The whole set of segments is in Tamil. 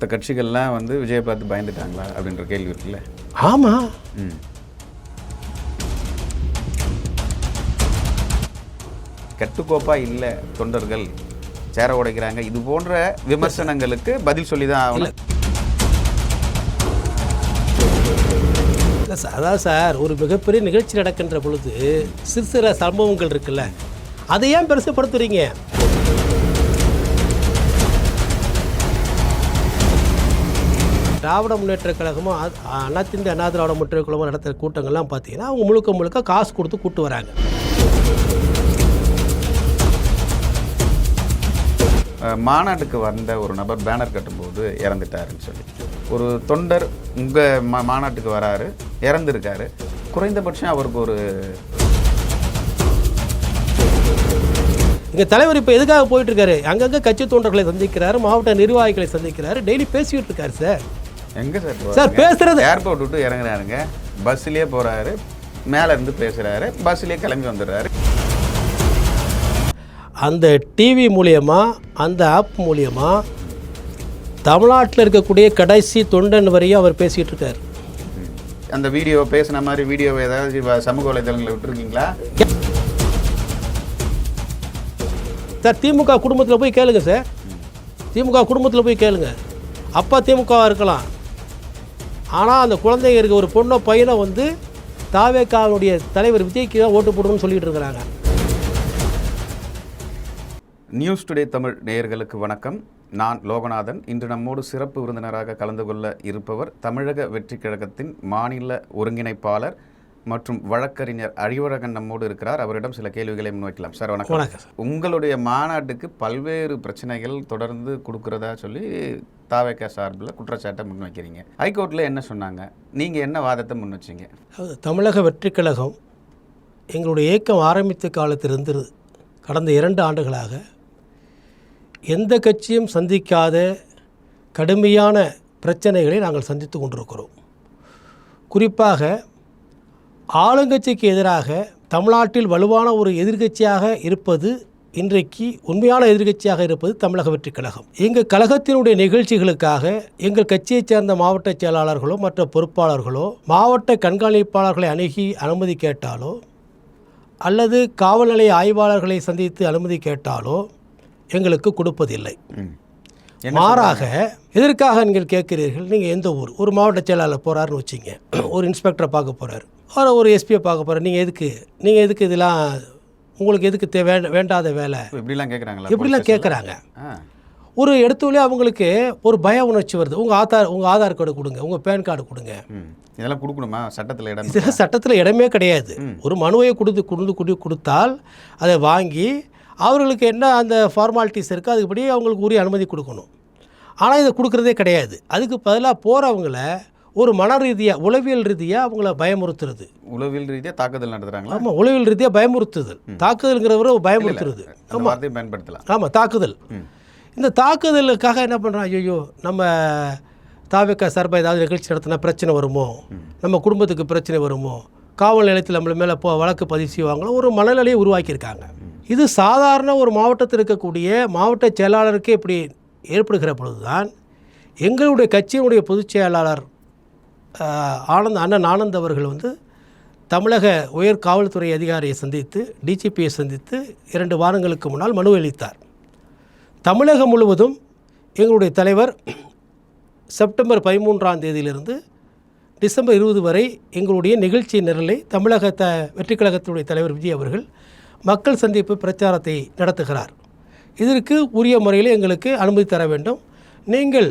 இந்த கட்சிகள்லாம் வந்து விஜயை பார்த்து பயந்துட்டாங்களா அப்படின்ற கேள்வி இருக்குல்ல. ஆமாம். கட்டுக்கோப்பா இல்லை தொண்டர்கள் சேர உடைக்கிறாங்க, இது போன்ற விமர்சனங்களுக்கு பதில் சொல்லி தான் ஆகணும். இல்லை சார், அதான் சார், ஒரு மிகப்பெரிய நிகழ்ச்சி நடக்கின்ற பொழுது சிறு சிறு சம்பவங்கள் இருக்குல்ல, அதை ஏன் பெருசுப்படுத்துறீங்க? திராவிட முன்னேற்ற கழகமும் அண்ணா திராவிட முன்னேற்ற கழகமும் நடத்துகிற கூட்டங்கள்லாம் பார்த்தீங்கன்னா அவங்க முழுக்க முழுக்க காசு கொடுத்து கூட்டு வராங்க. மாநாட்டுக்கு வந்த ஒரு நபர் பேனர் கட்டும்போது இறந்துட்டாருன்னு சொல்லி ஒரு தொண்டர் உங்கள் மாநாட்டுக்கு வராரு, இறந்துருக்காரு, குறைந்தபட்சம் அவருக்கு ஒரு இங்கே தலைவர் இப்போ எதுக்காக போயிட்டுருக்காரு? அங்கங்கே கட்சி தொண்டர்களை சந்திக்கிறாரு, மாவட்ட நிர்வாகிகளை சந்திக்கிறாரு, டெய்லி பேசிக்கிட்டு இருக்காரு சார். எங்கே சார் சார் பேசுகிறது? ஏர்போர்ட் விட்டு இறங்குறாருங்க, பஸ்ஸுலேயே போகிறாரு, மேலே இருந்து பேசுகிறாரு, பஸ்ஸுலேயே கிளம்பி வந்துடுறாரு. அந்த டிவி மூலியமாக, அந்த ஆப் மூலியமாக தமிழ்நாட்டில் இருக்கக்கூடிய கடைசி தொண்டன் வரையும் அவர் பேசிகிட்டு இருக்கார். அந்த வீடியோ பேசின மாதிரி வீடியோவை ஏதாவது சமூக வலைதளங்களில் விட்டுருக்கீங்களா சார்? திமுக குடும்பத்தில் போய் கேளுங்க சார், திமுக குடும்பத்தில் போய் கேளுங்க. அப்பா திமுகவாக இருக்கலாம், ஆனால் அந்த குழந்தைங்க இருக்க ஒரு பொண்ணோ பையனை வந்து தாவேக்காவுடைய தலைவர் விஜய்க்கு தான் ஓட்டு போடணும்னு சொல்லிட்டு இருக்கிறாங்க. நியூஸ் டுடே தமிழ் நேயர்களுக்கு வணக்கம். நான் லோகநாதன். இன்று நம்மோடு சிறப்பு விருந்தினராக கலந்து கொள்ள இருப்பவர் தமிழக வெற்றி கழகத்தின் மாநில ஒருங்கிணைப்பாளர் மற்றும் வழக்கறிஞர் அறிவழகன் நம்மோடு இருக்கிறார். அவரிடம் சில கேள்விகளை முன்வைக்கலாம். சார் வணக்கம். வணக்கம். உங்களுடைய மாநாட்டுக்கு பல்வேறு பிரச்சனைகள் தொடர்ந்து கொடுக்குறதா சொல்லி தாவேக்கா சார்பில் குற்றச்சாட்டை முன்வைக்கிறீங்க. ஹைகோர்ட்டில் என்ன சொன்னாங்க? நீங்கள் என்ன வாதத்தை முன் வச்சிங்க? தமிழக வெற்றி கழகம் எங்களுடைய இயக்கம் ஆரம்பித்த காலத்திலிருந்து கடந்த 2 ஆண்டுகளாக எந்த கட்சியும் சந்திக்காத கடுமையான பிரச்சனைகளை நாங்கள் சந்தித்து கொண்டிருக்கிறோம். குறிப்பாக ஆளுங்கட்சிக்கு எதிராக தமிழ்நாட்டில் வலுவான ஒரு எதிர்க்கட்சியாக இருப்பது, இன்றைக்கு உண்மையான எதிர்க்கட்சியாக இருப்பது தமிழக வெற்றி கழகம். எங்கள் கழகத்தினுடைய நிகழ்ச்சிகளுக்காக எங்கள் கட்சியைச் சேர்ந்த மாவட்ட செயலாளர்களோ மற்ற பொறுப்பாளர்களோ மாவட்ட கண்காணிப்பாளர்களை அணுகி அனுமதி கேட்டாலோ அல்லது காவல் நிலைய ஆய்வாளர்களை சந்தித்து அனுமதி கேட்டாலோ எங்களுக்கு கொடுப்பதில்லை. மாறாக எதற்காக நீங்கள் கேட்கிறீர்கள்? நீங்கள் எந்த ஊர்? ஒரு மாவட்ட செயலாளர் போகிறாருன்னு வச்சிங்க, ஒரு இன்ஸ்பெக்டரை பார்க்க போகிறார், ஒரு எஸ்பியை பார்க்க போகிறார், நீங்கள் எதுக்கு இதெல்லாம், உங்களுக்கு எதுக்கு வேண்டாத வேலை இப்படிலாம் கேட்குறாங்களா? இப்படிலாம் கேட்குறாங்க. ஒரு இடத்துலேயே அவங்களுக்கு ஒரு பய உணர்ச்சி வருது. உங்கள் ஆதார் கார்டு கொடுங்க, உங்கள் பேன் கார்டு கொடுங்க. இதெல்லாம் கொடுக்கணுமா? சட்டத்தில் இடம்? இதெல்லாம் சட்டத்தில் இடமே கிடையாது. ஒரு மனுவை கொடுத்தால் அதை வாங்கி அவர்களுக்கு என்ன அந்த ஃபார்மாலிட்டிஸ் இருக்குது அதுக்குப்படி அவங்களுக்கு உரிய அனுமதி கொடுக்கணும். ஆனால் இதை கொடுக்குறதே கிடையாது. அதுக்கு பதிலாக போகிறவங்கள ஒரு மன ரீதியாக உளவியல் ரீதியாக அவங்கள பயமுறுத்துறது. உளவியல் ரீதியாக தாக்குதல் நடத்துகிறாங்களா? ஆமாம், உளவியல் ரீதியாக பயமுறுத்துதல். தாக்குதல்ங்கிறவரை பயமுறுத்துறது. ஆமாம், பயன்படுத்தலாம். ஆமாம், தாக்குதல். இந்த தாக்குதலுக்காக என்ன பண்ணுறான்? ஐயோ, நம்ம தாவேக்கா சார்பாக ஏதாவது நிகழ்ச்சி நடத்தினா பிரச்சனை வருமோ, நம்ம குடும்பத்துக்கு பிரச்சனை வருமோ, காவல் நிலையத்தில் நம்மள மேலே வழக்கு பதிவு செய்வாங்களோ, ஒரு மனநிலையை உருவாக்கியிருக்காங்க. இது சாதாரண ஒரு மாவட்டத்தில் இருக்கக்கூடிய மாவட்ட செயலாளருக்கே இப்படி ஏற்படுகிற பொழுது தான் எங்களுடைய கட்சியினுடைய பொதுச் செயலாளர் அண்ணன் ஆனந்த் அவர்கள் வந்து தமிழக உயர் காவல்துறை அதிகாரியை சந்தித்து, டிஜிபியை சந்தித்து 2 வாரங்களுக்கு முன்னால் மனு அளித்தார். தமிழகம் முழுவதும் எங்களுடைய தலைவர் செப்டம்பர் 13ஆம் தேதியிலிருந்து டிசம்பர் 20 வரை எங்களுடைய நிகழ்ச்சி நிரலை தமிழக வெற்றி கழகத்தினுடைய தலைவர் விஜய் அவர்கள் மக்கள் சந்திப்பு பிரச்சாரத்தை நடத்துகிறார். இதற்கு உரிய முறையில் எங்களுக்கு அனுமதி தர வேண்டும். நீங்கள்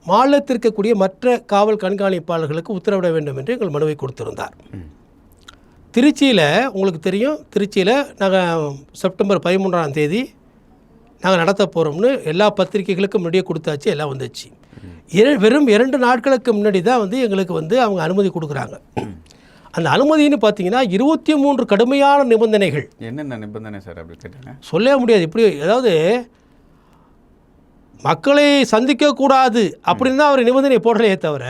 மாநிலத்தில் இருக்கக்கூடிய மற்ற காவல் கண்காணிப்பாளர்களுக்கு உத்தரவிட வேண்டும் என்று எங்கள் மனுவை கொடுத்திருந்தார். திருச்சியில் உங்களுக்கு தெரியும், திருச்சியில் நாங்கள் செப்டம்பர் 13ஆம் தேதி நாங்கள் நடத்த போகிறோம்னு எல்லா பத்திரிகைகளுக்கும் முன்னாடியே கொடுத்தாச்சு, எல்லாம் வந்துச்சு. வெறும் 2 நாட்களுக்கு முன்னாடி தான் வந்து எங்களுக்கு வந்து அவங்க அனுமதி கொடுக்குறாங்க. அந்த அனுமதின்னு பார்த்தீங்கன்னா 23 கடுமையான நிபந்தனைகள். என்னென்ன நிபந்தனை சார் அப்படி கேட்டாங்க? சொல்லவே முடியாது. இப்படி ஏதாவது மக்களை சந்திக்கக்கூடாது அப்படின்னு தான் அவர் நிபந்தனை போடலையே தவிர,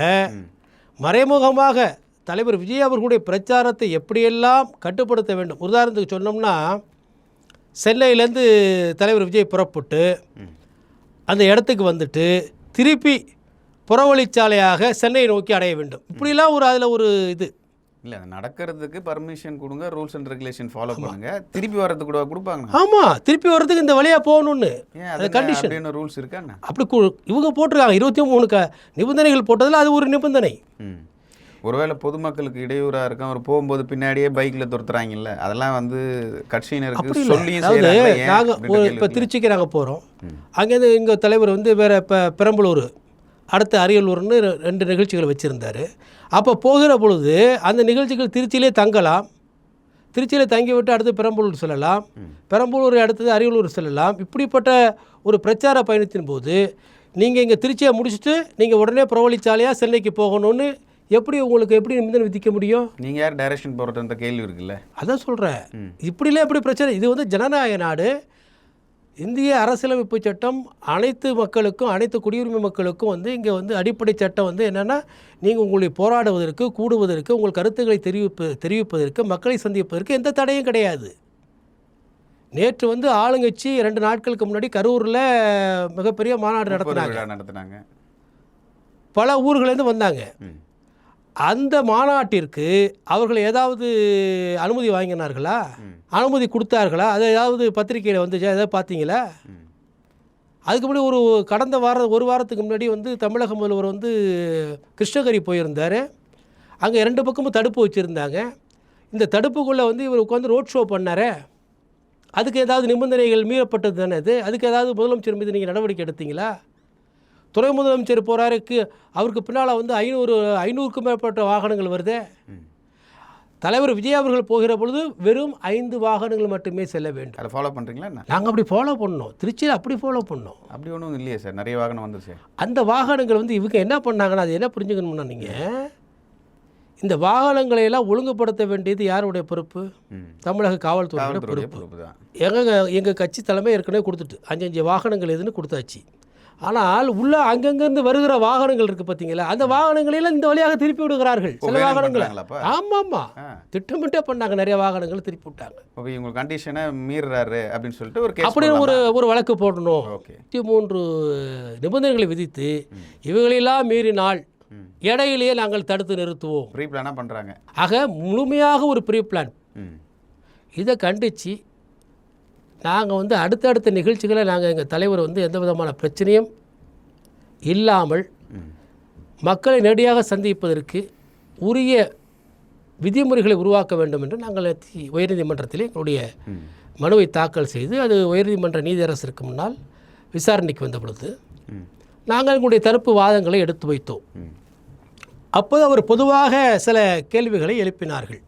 மறைமுகமாக தலைவர் விஜய் அவர்களுடைய பிரச்சாரத்தை எப்படியெல்லாம் கட்டுப்படுத்த வேண்டும். உதாரணத்துக்கு சொன்னோம்னா, சென்னையிலேருந்து தலைவர் விஜய் புறப்பட்டு அந்த இடத்துக்கு வந்துட்டு திருப்பி புறவழிச்சாலையாக சென்னையை நோக்கி அடைய வேண்டும். இப்படிலாம் அதில் ஒரு இது இல்லை, நடக்கிறதுக்கு பர்மிஷன் கொடுங்க, ரூல்ஸ் அண்ட் ரெகுலேஷன் ஃபாலோ பண்ணுங்க, திருப்பி வர்றதுக்கு கூட கொடுப்பாங்க. ஆமாம், திருப்பி வர்றதுக்கு இந்த வழியாக போகணுன்னு அது கண்டிஷன் ரூல்ஸ் இருக்கா? அப்படி இவங்க போட்டிருக்காங்க 23 நிபந்தனைகள் போட்டதில் அது ஒரு நிபந்தனை. ஒருவேளை பொதுமக்களுக்கு இடையூறாக இருக்கும், அவர் போகும்போது பின்னாடியே பைக்கில் துரத்துறாங்கல்ல, அதெல்லாம் வந்து கட்சியினருக்கு சொல்லியும் நாங்கள் இப்போ திருச்சிக்கு நாங்கள் போகிறோம், அங்கேருந்து எங்கள் தலைவர் வந்து வேறு இப்போ பெரம்பலூர் அடுத்து அரியலூர்னு 2 நிகழ்ச்சிகளை வச்சுருந்தார். அப்போ போகிற பொழுது அந்த நிகழ்ச்சிகள் திருச்சியிலே தங்கலாம், திருச்சியில் தங்கிவிட்டு அடுத்து பெரம்பலூர் செல்லலாம், பெரம்பலூர் அடுத்தது அரியலூர் செல்லலாம். இப்படிப்பட்ட ஒரு பிரச்சார பயணத்தின் போது நீங்கள் இங்கே திருச்சியை முடிச்சுட்டு நீங்கள் உடனே புறவழிச்சாலையாக சென்னைக்கு போகணும்னு எப்படி நிபந்தனை விதிக்க முடியும்? நீங்கள் யார் டைரக்ஷன் போகிறதுன்ற கேள்வி இருக்குல்ல. அதான் சொல்கிறேன், இப்படிலாம் எப்படி பிரச்சனை? இது வந்து ஜனநாயக நாடு. இந்திய அரசியலமைப்பு சட்டம் அனைத்து மக்களுக்கும், அனைத்து குடியுரிமை மக்களுக்கும் வந்து இங்கே வந்து அடிப்படை சட்டம் வந்து என்னென்னா, நீங்கள் உங்களுடைய போராடுவதற்கு, கூடுவதற்கு, உங்கள் கருத்துக்களை தெரிவிப்பதற்கு, மக்களை சந்திப்பதற்கு எந்த தடையும் கிடையாது. நேற்று வந்து ஆளுங்கட்சி 2 நாட்களுக்கு முன்னாடி கரூரில் மிகப்பெரிய மாநாடு நடத்தினாங்க. பல ஊர்களேருந்து வந்தாங்க. அந்த மாநாட்டிற்கு அவர்கள் ஏதாவது அனுமதி வாங்கினார்களா? அனுமதி கொடுத்தார்களா? அதை ஏதாவது பத்திரிகையில் வந்துச்சா? ஏதாவது பார்த்தீங்களா? அதுக்கு முன்னாடி கடந்த ஒரு வாரத்துக்கு முன்னாடி வந்து தமிழக முதல்வர் வந்து கிருஷ்ணகிரி போயிருந்தார். அங்கே 2 பக்கமும் தடுப்பு வச்சுருந்தாங்க. இந்த தடுப்புக்குள்ளே வந்து இவர் உட்காந்து ரோட் ஷோ பண்ணாரே, அதுக்கு ஏதாவது நிபந்தனைகள் மீறப்பட்டது தானே அது? அதுக்கு ஏதாவது முதலமைச்சர் மீது நீங்கள் நடவடிக்கை எடுத்தீங்களா? துணை முதலமைச்சர் போகிறாருக்கு, அவருக்கு பின்னால் வந்து 500க்கும் மேற்பட்ட வாகனங்கள் வருது. தலைவர் விஜய் அவர்கள் போகிற பொழுது வெறும் 5 வாகனங்கள் மட்டுமே செல்ல வேண்டும். அதை ஃபாலோ பண்ணுறீங்களா? நாங்கள் அப்படி ஃபாலோ பண்ணோம், திருச்சியில் அப்படி ஃபாலோ பண்ணோம். அப்படி ஒன்றும் இல்லையே சார், நிறைய வாகனம் வந்துச்சு. அந்த வாகனங்கள் வந்து இவங்க என்ன பண்ணாங்கன்னா, அது என்ன புரிஞ்சுக்கணும்னா, நீங்கள் இந்த வாகனங்களை எல்லாம் ஒழுங்குபடுத்த வேண்டியது யாருடைய பொறுப்பு? தமிழக காவல்துறையோட பொறுப்பு. எங்கள் கட்சி தலைமை ஏற்கனவே கொடுத்துட்டு 5 வாகனங்கள் எதுன்னு கொடுத்தாச்சு. ஆனால் உள்ள அங்கங்கேருந்து வருகிற வாகனங்கள் இருக்குது பார்த்தீங்களா, அந்த வாகனங்களெல்லாம் இந்த வழியாக திருப்பி விடுகிறார்கள். சில வாகனங்கள் ஆமாம் திட்டமிட்டே பண்ணாங்க, நிறைய வாகனங்கள் திருப்பி விட்டாங்க. ஓகே, உங்கள் கண்டிஷனை மீறுறாரு அப்படின்னு சொல்லிட்டு அப்படின்னு ஒரு வழக்கு போடணும். 23 நிபந்தனைகளை விதித்து இவைகளெல்லாம் மீறினால் இடையிலேயே நாங்கள் தடுத்து நிறுத்துவோம். ப்ரீ பிளானாக பண்ணுறாங்க. ஆக முழுமையாக ஒரு ப்ரீ பிளான். இதை கண்டித்து நாங்கள் வந்து அடுத்தடுத்த நிகழ்ச்சிகளை நாங்கள் எங்கள் தலைவர் வந்து எந்த விதமான பிரச்சனையும் இல்லாமல் மக்களை நேரடியாக சந்திப்பதற்கு உரிய விதிமுறைகளை உருவாக்க வேண்டும் என்று நாங்கள் உயர்நீதிமன்றத்தில் எங்களுடைய மனுவை தாக்கல் செய்து அது உயர்நீதிமன்ற நீதியரசருக்கு முன்னால் விசாரணைக்கு வந்த பொழுது நாங்கள் எங்களுடைய தரப்பு வாதங்களை எடுத்து வைத்தோம். அப்போது அவர் பொதுவாக சில கேள்விகளை எழுப்பினார்கள்.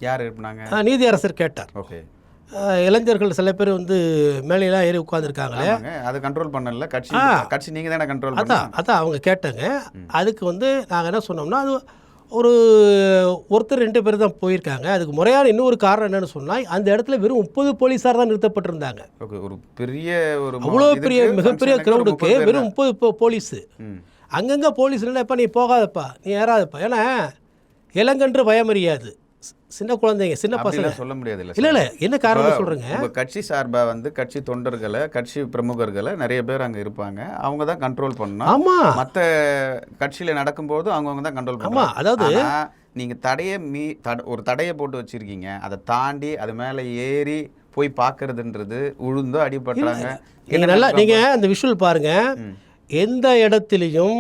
யார் எழுப்பினாங்க? நீதியரசர் கேட்டார். ஓகே, இளைஞர்கள் சில பேர் வந்து மேலையெல்லாம் ஏறி உட்காந்துருக்காங்களே, அதை கண்ட்ரோல் பண்ணல கட்சி நீங்கள் தானே கண்ட்ரோல் அதான் அவங்க கேட்டாங்க. அதுக்கு வந்து நாங்கள் என்ன சொன்னோம்னா, அது ஒருத்தர் 2 பேர் தான் போயிருக்காங்க. அதுக்கு முறையான இன்னொரு காரணம் என்னென்னு சொன்னால், அந்த இடத்துல வெறும் 30 போலீஸார் தான் நிறுத்தப்பட்டிருந்தாங்க. ஒரு பெரிய அவ்வளோ பெரிய மிகப்பெரிய கிரௌடுக்கு வெறும் 30 போலீஸு. அங்கங்கே போலீஸ் இல்லைப்பா, நீ போகாதப்பா, நீ ஏறாதப்பா. ஏன்னா இளங்கன்று பயமறியாது. சின்ன குழந்தைங்க, சின்ன பசங்க சொல்ல முடியாது. இல்லை என்ன காரணம் சொல்கிறேங்க, உங்கள் கட்சி சார்பாக வந்து கட்சி தொண்டர்களை, கட்சி பிரமுகர்களை நிறைய பேர் அங்கே இருப்பாங்க, அவங்க தான் கண்ட்ரோல் பண்ணணும். ஆமாம், மற்ற கட்சியில் நடக்கும்போது அவங்கவுங்க தான் கண்ட்ரோல் பண்ணணும். ஆமாம், அதாவது நீங்கள் ஒரு தடையை போட்டு வச்சுருக்கீங்க, அதை தாண்டி அது மேலே ஏறி போய் பார்க்கறதுன்றது உழுந்தோ அடிபட்டுறாங்க. நீங்கள் அந்த விஷுவல் பாருங்கள், எந்த இடத்துலையும்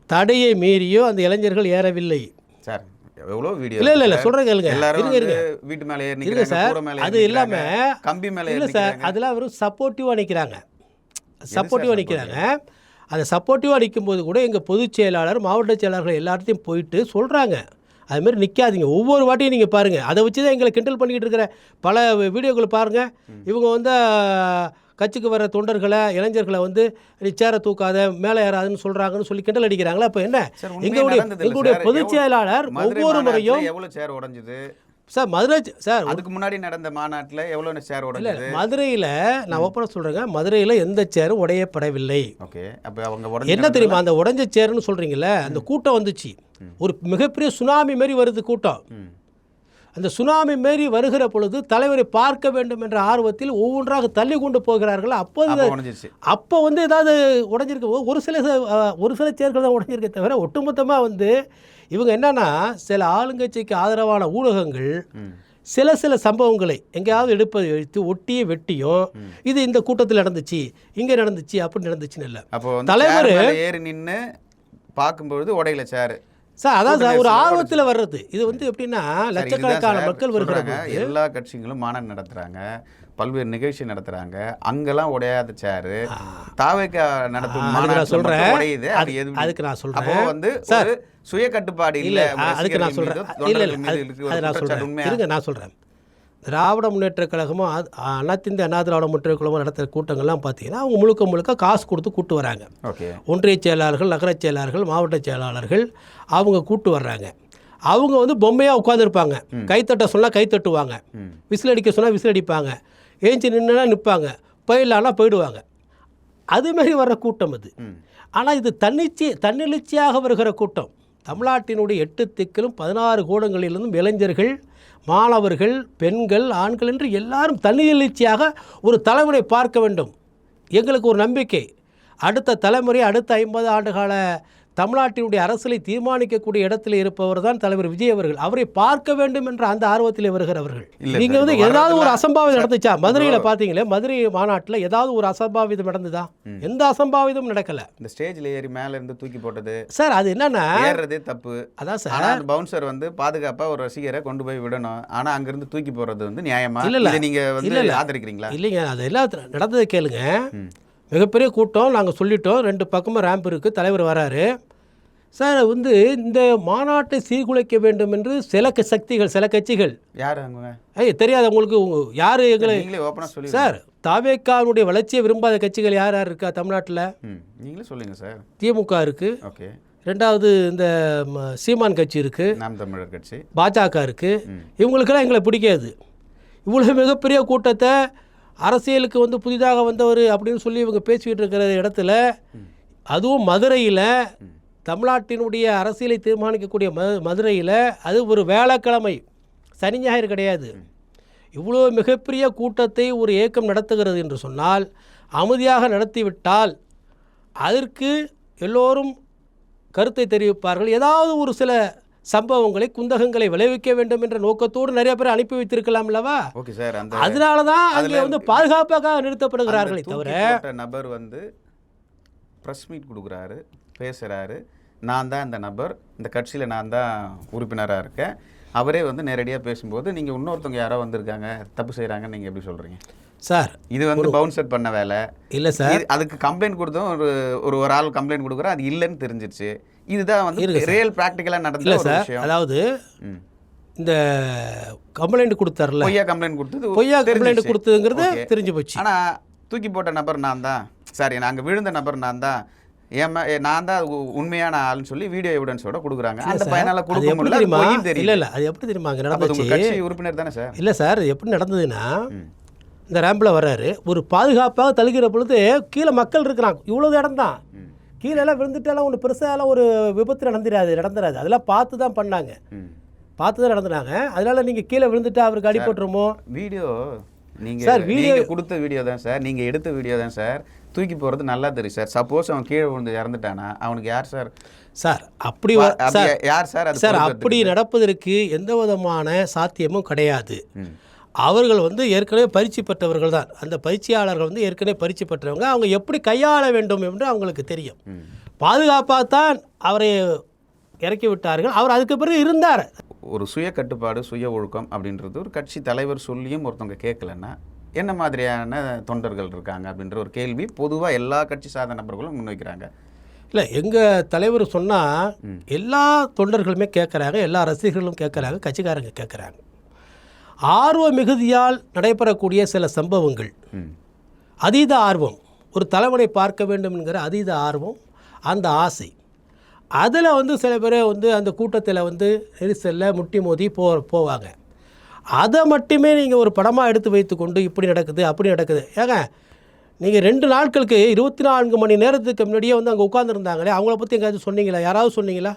தடையை மீறியோ அந்த இளைஞர்கள் ஏறவில்லை சார். எவ்வளோ வீடியோ இல்லை சொல்கிறேன் கேளுங்க. வீட்டு மேலே இருங்க சார், அது இல்லாமல் கம்பி மேலே இல்லை சார், அதெல்லாம் வெறும் சப்போர்ட்டிவாக நிற்கிறாங்க. அதை சப்போர்ட்டிவாக நிற்கும்போது கூட எங்கள் பொதுச் செயலாளர், மாவட்ட செயலாளர்கள் எல்லாத்தையும் போயிட்டு சொல்கிறாங்க, அதுமாரி நிற்காதீங்க. ஒவ்வொரு வாட்டியும் நீங்கள் பாருங்கள், அதை வச்சு தான் எங்களை கிண்டல் பண்ணிக்கிட்டு இருக்கிற பல வீடியோக்களை பாருங்கள். இவங்க வந்து கட்சிக்கு வர தொண்டர்களை, இளைஞர்களை வந்து நீ சேர தூக்காத, மேலே ஏறாதுன்னு சொல்கிறாங்கன்னு சொல்லி கிண்டல் அடிக்கிறாங்களா? அப்போ என்ன, எங்களுடைய பொதுச் செயலாளர் ஒவ்வொரு முறையும் எவ்வளோ சேர் உடஞ்சுது சார்? மதுரை சார், அதுக்கு முன்னாடி நடந்த மாநாட்டில் எவ்வளோ சேர் உடஞ்சது? மதுரையில் நான் ஓப்பனாக சொல்கிறேங்க, மதுரையில் எந்த சேரும் உடையப்படவில்லை. ஓகே, அப்போ அவங்க என்ன தெரியுமா, அந்த உடஞ்ச சேர்ன்னு சொல்கிறீங்களே, அந்த கூட்டம் வந்துச்சு, ஒரு மிகப்பெரிய சுனாமி மாரி வருது கூட்டம். அந்த சுனாமி மாரி வருகிற பொழுது தலைவரை பார்க்க வேண்டும் என்ற ஆர்வத்தில் ஒவ்வொன்றாக தள்ளி கொண்டு போகிறார்கள். அப்போ வந்து ஏதாவது உடைஞ்சிருக்கு, ஒரு சில சேர்கள் தான் உடைஞ்சிருக்க தவிர ஒட்டுமொத்தமாக இவங்க என்னன்னா சில ஆளுங்கட்சிக்கு ஆதரவான ஊடகங்கள் சில சம்பவங்களை எங்கேயாவது எடுப்பதை வைத்து ஒட்டிய வெட்டியும் இது இந்த கூட்டத்தில் நடந்துச்சு, இங்கே நடந்துச்சு, அப்படி நடந்துச்சுன்னு இல்லை. தலைவர் ஏறி நின்று பார்க்கும்பொழுது உடையில சேரு சார், அதான் ஒரு ஆர்வத்தில் வர்றது. இது எப்படின்னா லட்சக்கணக்கான மக்கள் வருகிறாங்க. எல்லா கட்சிகளும் மாநாடு நடத்துறாங்க, பல்வேறு நிகழ்ச்சி நடத்துறாங்க, அங்கெல்லாம் உடையாத சேரு தாவேக்கா நடத்தும் மாநாடு சொல்றேன். அதுக்கு நான் சொல்றேன் சார், சுய கட்டுப்பாடு இல்ல. அதுக்கு நான் சொல்றேன், நான் சொல்றேன். திராவிட முன்னேற்ற கழகமும் அனைத்திந்திய அண்ணா திராவிட முன்னேற்ற கழகமும் நடத்துகிற கூட்டங்கள்லாம் பார்த்தீங்கன்னா அவங்க முழுக்க காசு கொடுத்து கூட்டு வராங்க. ஒன்றிய செயலாளர்கள், நகர செயலாளர்கள், மாவட்ட செயலாளர்கள் அவங்க கூட்டு வர்றாங்க. அவங்க பொம்மையாக உட்காந்துருப்பாங்க. கைத்தட்ட சொன்னால் கை தட்டுவாங்க, விசில் அடிக்க சொன்னால் விசில் அடிப்பாங்க, ஏஞ்சி நின்றுனா நிற்பாங்க, போயிடலான்னா போயிடுவாங்க. அதுமாரி வர்ற கூட்டம் அது. ஆனால் இது தன்னெழுச்சியாக வருகிற கூட்டம். தமிழ்நாட்டினுடைய 8 திக்கிலும் 16 கோணங்களிலிருந்தும் இளைஞர்கள், மாணவர்கள், பெண்கள், ஆண்கள் என்று எல்லாரும் தன்னெழுச்சியாக ஒரு தலைமுறை பார்க்க வேண்டும். எங்களுக்கு ஒரு நம்பிக்கை, அடுத்த தலைமுறை, அடுத்த 50 ஆண்டுகால தமிழ்நாட்டினுடைய அரசியலை தீர்மானிக்கக்கூடிய இடத்தில் இருப்பவர் தான் தலைவர் விஜய் அவர்கள். அவரை பார்க்க வேண்டும் என்ற அந்த ஆர்வத்தில் வருகிறவர்கள். நீங்கள் ஏதாவது ஒரு அசம்பாவிதம் நடந்துச்சா? மதுரையில் பார்த்தீங்களே, மதுரை மாநாட்டில் ஏதாவது ஒரு அசம்பாவிதம் நடந்துதா? எந்த அசம்பாவிதமும் நடக்கல. இந்த ஸ்டேஜில் ஏறி மேலே இருந்து தூக்கி போட்டது சார், அது என்னன்னா ஏறுறதே தப்பு. அதான் சார், பவுன்சர் பாதுகாப்பா ஒரு ரசிகரை கொண்டு போய் விடணும். ஆனா அங்கிருந்து தூக்கி போடுறது நியாயமா? இல்ல நீங்க ஆதரிக்கிறீங்களா? இல்லைங்க, அது எல்லாம் நடந்ததை கேளுங்க. மிகப்பெரிய கூட்டம், நாங்கள் சொல்லிட்டோம், 2 பக்கமும் ரேம்ப் இருக்குது, தலைவர் வராரு சார். இந்த மாநாட்டை சீர்குலைக்க வேண்டும் என்று சில சக்திகள், சில கட்சிகள், யார் தெரியாது உங்களுக்கு யார் எங்களை சார், தாவேக்காவுடைய வளர்ச்சியை விரும்பாத கட்சிகள் யார் யார் இருக்கா தமிழ்நாட்டில்? நீங்களே சொல்லுங்க சார். திமுக இருக்கு, ரெண்டாவது இந்த சீமான் கட்சி இருக்கு, நாம் தமிழர் கட்சி, பாஜக இருக்கு. இவங்களுக்கெல்லாம் எங்களை பிடிக்காது. இவ்வளோ மிகப்பெரிய கூட்டத்தை அரசியலுக்கு புதிதாக வந்தவர் அப்படின்னு சொல்லி இவங்க பேசிக்கிட்டு இருக்கிற இடத்துல, அதுவும் மதுரையில், தமிழ்நாட்டினுடைய அரசியலை தீர்மானிக்கக்கூடிய மதுரையில், அது ஒரு வேலைக்கிழமை, சனி ஞாயிறு கிடையாது. இவ்வளோ மிகப்பெரிய கூட்டத்தை ஒரு இயக்கம் நடத்துகிறது என்று சொன்னால், அமைதியாக நடத்திவிட்டால் அதற்கு எல்லோரும் கருத்தை தெரிவிப்பார்கள். ஏதாவது ஒரு சில சம்பவங்களை, குந்தகங்களை விளைவிக்க வேண்டும் என்ற நோக்கத்தோடு நிறைய பேர் அனுப்பி வைத்திருக்கலாம் அல்லவா? அதனால தான் அங்கே பாதுகாப்பாக நிறுத்தப்படுகிறார்களே தவிர, நபர் ப்ரெஸ் மீட் கொடுக்குறாரு, பேசுகிறாரு, நான் தான் இந்த நபர், இந்த கட்சியில் நான் தான் உறுப்பினராக இருக்கேன், அவரே நேரடியாக பேசும்போது நீங்கள் இன்னொருத்தவங்க யாரோ வந்திருக்காங்க, தப்பு செய்கிறாங்கன்னு நீங்கள் எப்படி சொல்கிறீங்க சார்? இது பவுன்சர் பண்ண வேலை இல்லை சார். அதுக்கு கம்ப்ளைண்ட் கொடுத்தோம், ஒரு ஆள் கம்ப்ளைண்ட் கொடுக்குறோம், அது இல்லைன்னு தெரிஞ்சிருச்சு. இதுதான் ரியல் ப்ராக்டிக்கலாக நடந்தது சார். அதாவது இந்த கம்ப்ளைண்ட் கொடுத்தார்ல, பொய்யா கம்ப்ளைண்ட் கொடுத்ததுங்கிறது தெரிஞ்சு போச்சு. ஆனால் தூக்கி போட்ட நபர் நான் தான், சாரி நாங்கள் விழுந்த நபர் நான் தான், நான் தான் உண்மையான ஆள்னு சொல்லி வீடியோ எவிடன்ஸோட கொடுக்குறாங்க. அந்த பையனால கொடுக்க முடியல. இல்லை, அது எப்படி தெரியுமா அங்கே நடந்துச்சு? கட்சி உறுப்பினர் தானே சார்? இல்லை சார், எப்படி நடந்ததுன்னா, இந்த ரேம்பில் வர்றாரு, ஒரு பாதுகாப்பாக தழுகிற பொழுது கீழே மக்கள் இருக்கிறாங்க, இவ்வளோ இடம் தான், கீழே எல்லாம் விழுந்துட்டாலும் ஒன்று பெருசாலாம் ஒரு விபத்து நடந்துடாது. அதெல்லாம் பார்த்து தான் பண்ணாங்க, பார்த்து தான் நடந்துனாங்க. அதனால நீங்கள் கீழே விழுந்துட்டா அவருக்கு அடிபட்டுருமோ? வீடியோ நீங்கள் கொடுத்த வீடியோ தான் சார், நீங்கள் எடுத்த வீடியோ தான் சார். தூக்கி போகிறது நல்லா தெரியும் சார். சப்போஸ் அவன் கீழே விழுந்து இறந்துட்டானா அவனுக்கு யார் சார்? சார் அப்படி யார் சார்? சார் அப்படி நடப்பதற்கு எந்த விதமான சாத்தியமும் கிடையாது. அவர்கள் ஏற்கனவே பயிற்சி பெற்றவர்கள் தான். அந்த பயிற்சியாளர்கள் ஏற்கனவே பயிற்சி பெற்றவங்க. அவங்க எப்படி கையாள வேண்டும் என்று அவங்களுக்கு தெரியும். பாதுகாப்பாக தான் அவரை இறக்கி விட்டார்கள். அவர் அதுக்கு பிறகு இருந்தார். ஒரு சுய கட்டுப்பாடு, சுய ஒழுக்கம் அப்படின்றது ஒரு கட்சி தலைவர் சொல்லியும் ஒருத்தவங்க கேட்கலன்னா என்ன மாதிரியான தொண்டர்கள் இருக்காங்க அப்படின்ற ஒரு கேள்வி பொதுவாக எல்லா கட்சி சார்ந்த நபர்களும் முன்வைக்கிறாங்க. இல்லை, எங்கள் தலைவர் சொன்னால் எல்லா தொண்டர்களுமே கேட்குறாங்க, எல்லா ரசிகர்களும் கேட்குறாங்க, கட்சிக்காரங்க கேட்குறாங்க. ஆர்வ மிகுதியால் நடைபெறக்கூடிய சில சம்பவங்கள், அதீத ஆர்வம், ஒரு தலைவனை பார்க்க வேண்டும் என்கிற அதீத ஆர்வம், அந்த ஆசை, அதில் சில பேர் அந்த கூட்டத்தில் நெரிசலில் முட்டி மோதி போவாங்க. அதை மட்டுமே நீங்கள் ஒரு படமாக எடுத்து வைத்துக்கொண்டு இப்படி நடக்குது அப்படி நடக்குது. ஏங்க நீங்கள் 2 நாட்களுக்கு 24 மணி நேரத்துக்கு முன்னாடியே அங்கே உட்காந்துருந்தாங்களே, அவங்கள பற்றி எங்கேயாவது சொன்னீங்களா? யாராவது சொன்னீங்களா?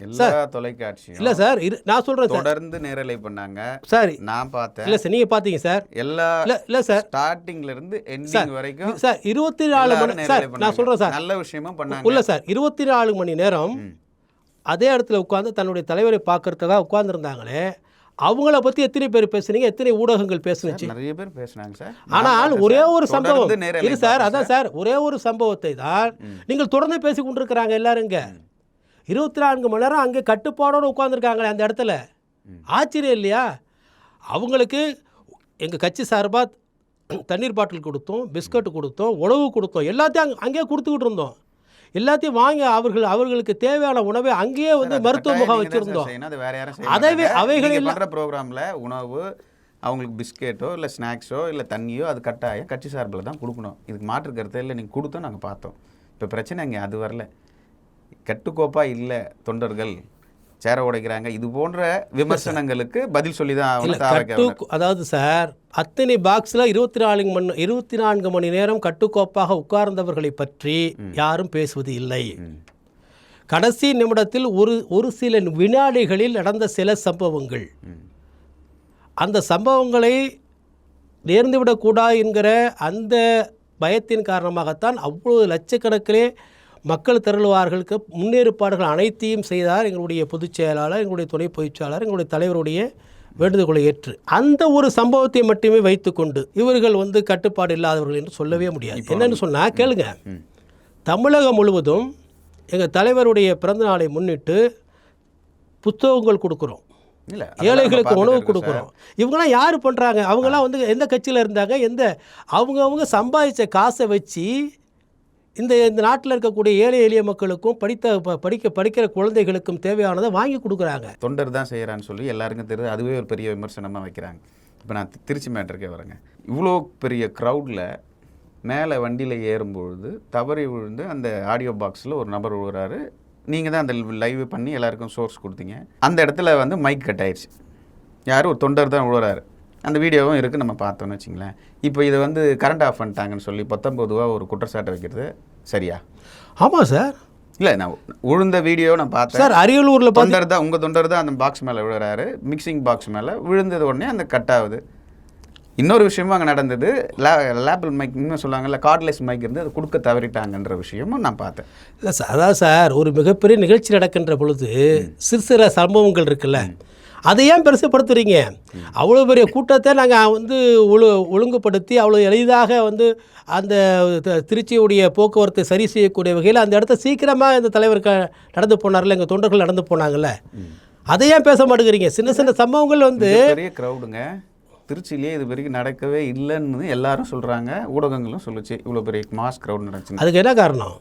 எல்லா தொலைக்காட்சியும் இல்லை சார் நான் சொல்கிறேன் சார் தொடர்ந்து நேரலை பண்ணாங்க சார். நான் பார்த்தேன். இல்லை சார், நீங்கள் பார்த்தீங்க சார். எல்லா இல்லை சார், ஸ்டார்டிங்ல இருந்து எண்டிங் வரைக்கும் சார் 24 மணி சார் நான் சொல்கிறேன் சார், நல்ல விஷயமும் பண்ணாங்க. இல்லை சார் 24 மணி நேரம் அதே இடத்துல உட்காந்து தன்னுடைய தலைவரை பார்க்கறதுக்காக உட்கார்ந்துருந்தாங்களே, அவங்கள பற்றி எத்தனை பேர் பேசுனீங்க, எத்தனை ஊடகங்கள் பேசுனுச்சு? நிறைய பேர் பேசுனாங்க சார். ஆனால் ஒரே ஒரு சம்பவம் இது சார், அதான் சார் ஒரே ஒரு சம்பவத்தை தான் நீங்கள் தொடர்ந்து பேசி கொண்டிருக்கிறாங்க எல்லாரும். இங்கே 24 மணி நேரம் அங்கே கட்டுப்பாடோடு உட்காந்துருக்காங்களே அந்த இடத்துல. ஆச்சரியம் இல்லையா? அவங்களுக்கு எங்கள் கட்சி சார்பாக தண்ணீர் பாட்டில் கொடுத்தோம், பிஸ்கட் கொடுத்தோம், உணவு கொடுத்தோம், எல்லாத்தையும் அங்கேயே கொடுத்துக்கிட்டு இருந்தோம். எல்லாத்தையும் வாங்கி அவர்களுக்கு தேவையான உணவை அங்கேயே வந்து மருத்துவ முகாம் வச்சுருந்தோம். அதவே அவைகளில் ப்ரோக்ராமில் உணவு அவங்களுக்கு பிஸ்கெட்டோ இல்லை ஸ்நாக்ஸோ இல்லை தண்ணியோ அது கட்டாயம் கட்சி சார்பில் தான் கொடுக்கணும். இதுக்கு மாற்று கருத்தை இல்லை, நீங்கள் கொடுத்தோம் நாங்கள் பார்த்தோம். இப்போ பிரச்சனை இங்கே அது வரல. கட்டுக்கோப்பாக இல்லை, தொண்டர்கள் சேர உடைக்கிறாங்க, இது போன்ற விமர்சனங்களுக்கு பதில் சொல்லி தான். அதாவது சார் அத்தனை பாக்ஸில் 24 மணி நேரம் கட்டுக்கோப்பாக உட்கார்ந்தவர்களை பற்றி யாரும் பேசுவது இல்லை. கடைசி நிமிடத்தில் ஒரு சில வினாடிகளில் நடந்த சில சம்பவங்கள், அந்த சம்பவங்களை நேர்ந்துவிடக்கூடாது என்கிற அந்த பயத்தின் காரணமாகத்தான் அவ்வளவு லட்சக்கணக்கிலே மக்கள் திரளுவார்களுக்கு முன்னேற்பாடுகள் அனைத்தையும் செய்தார் எங்களுடைய பொதுச் செயலாளர், எங்களுடைய துணை பொதுச் செயலாளர், எங்களுடைய தலைவருடைய வேண்டுகோளை ஏற்று. அந்த ஒரு சம்பவத்தை மட்டுமே வைத்துக்கொண்டு இவர்கள் வந்து கட்டுப்பாடு இல்லாதவர்கள் என்று சொல்லவே முடியாது. என்னன்னு சொன்னால் கேளுங்க, தமிழகம் முழுவதும் எங்கள் தலைவருடைய பிறந்த நாளை முன்னிட்டு புத்தகங்கள் கொடுக்குறோம், ஏழைகளுக்கு உணவு கொடுக்குறோம். இவங்களாம் யார் பண்ணுறாங்க? அவங்களாம் வந்து எந்த கட்சியில் இருந்தாங்க? அவங்க சம்பாதிச்ச காசை வச்சு இந்த நாட்டில் இருக்கக்கூடிய ஏழை எளிய மக்களுக்கும் படிக்கிற குழந்தைகளுக்கும் தேவையானதை வாங்கி கொடுக்குறாங்க. தொண்டர் தான் செய்கிறான்னு சொல்லி எல்லாருக்கும் தெரியுது. அதுவே ஒரு பெரிய விமர்சனமாக வைக்கிறாங்க. இப்போ நான் திருச்சி மேட்டருக்கே வரேங்க. இவ்வளோ பெரிய க்ரௌடில் மேலே வண்டியில் ஏறும்பொழுது தவறி விழுந்து அந்த ஆடியோ பாக்ஸில் ஒரு நபர் விழுறாரு. நீங்கள் தான் அந்த லைவ் பண்ணி எல்லாருக்கும் சோர்ஸ் கொடுத்தீங்க. அந்த இடத்துல வந்து மைக் கட் ஆயிடுச்சு. யாரும் ஒரு தொண்டர் தான் விழுறாரு. அந்த வீடியோவும் இருக்குது, நம்ம பார்த்தோன்னு வச்சிங்களேன். இப்போ இதை வந்து கரண்ட் ஆஃப் பண்ணிட்டாங்கன்னு சொல்லி 19 ஒரு குற்றச்சாட்டை வைக்கிறது சரியா? ஆமாம் சார். இல்லை, நான் விழுந்த வீடியோ நான் பார்த்தேன் சார். அரியலூரில் தொண்டர் தான், உங்கள் தொண்டர் தான் அந்த பாக்ஸ் மேலே விழுறாரு, மிக்சிங் பாக்ஸ் மேலே விழுந்தது உடனே அந்த கட் ஆகுது. இன்னொரு விஷயமும் அங்கே நடந்தது. லேபிள் மைக் இன்னும் சொல்லுவாங்கல்ல, கார்ட்லெஸ் மைக் இருந்து அதை கொடுக்க தவறிட்டாங்கன்ற விஷயமும் நான் பார்த்தேன். இல்லை சார், அதான் சார் ஒரு மிகப்பெரிய நிகழ்ச்சி நடக்கின்ற பொழுது சிறு சம்பவங்கள் இருக்குல்ல, அதை ஏன் பெருசுப்படுத்துறீங்க? அவ்வளோ பெரிய கூட்டத்தை நாங்கள் வந்து ஒழுங்குபடுத்தி அவ்வளோ எளிதாக வந்து அந்த திருச்சியுடைய போக்குவரத்தை சரி செய்யக்கூடிய வகையில் அந்த இடத்த சீக்கிரமாக இந்த தலைவர் நடந்து போனார்ல, எங்கள் தொண்டர்கள் நடந்து போனாங்கல்ல, அதை ஏன் பேச மாட்டேங்கிறீங்க? சின்ன சின்ன சம்பவங்கள் வந்து பெரிய க்ரௌடுங்க. திருச்சியிலே இது வரைக்கும் நடக்கவே இல்லைன்னு எல்லாரும் சொல்கிறாங்க, ஊடகங்களும் சொல்லுச்சு. இவ்வளோ பெரிய மாஸ் க்ரௌட் நடந்துச்சு. அதுக்கு என்ன காரணம்?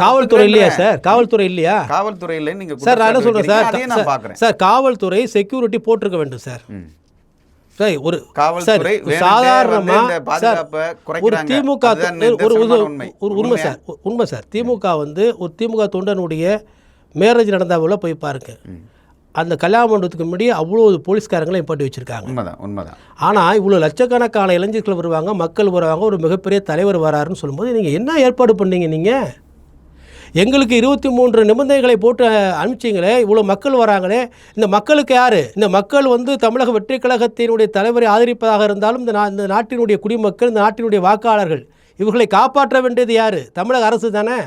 காவல்துறை இல்லையா சார்? காவல்துறை இல்லையா? காவல்துறை இல்லை நீங்க சார். நான் என்ன சொல்றேன் சார், சார் காவல்துறை செக்யூரிட்டி போட்டிருக்க வேண்டும் சார். சார் ஒரு காவல்துறை சாதாரணமா ஒரு திமுக ஒரு உண்மை சார், உண்மை சார். திமுக வந்து ஒரு திமுக தொண்டனுடைய மேரேஜ் நடந்தாவில் போய் பாருங்க, அந்த கல்யாண மண்டபத்துக்கு முன்னாடி அவ்வளோ போலீஸ்காரங்களை நிப்பாட்டி வச்சுருக்காங்க. உண்மைதான். ஆனால் இவ்வளோ லட்சக்கணக்கான இளைஞர்கள் வருவாங்க, மக்கள் வருவாங்க, ஒரு மிகப்பெரிய தலைவர் வராருன்னு சொல்லும்போது நீங்கள் என்ன ஏற்பாடு பண்ணீங்க? நீங்கள் எங்களுக்கு 23 நிபந்தனைகளை போட்டு அனுப்பிச்சிங்களே, இவ்வளோ மக்கள் வராங்களே, இந்த மக்களுக்கு யார்? இந்த மக்கள் வந்து தமிழக வெற்றி கழகத்தினுடைய தலைவரை ஆதரிப்பதாக இருந்தாலும் இந்த நாட்டினுடைய குடிமக்கள், இந்த நாட்டினுடைய வாக்காளர்கள், இவர்களை காப்பாற்ற வேண்டியது யார்? தமிழக அரசு தானே,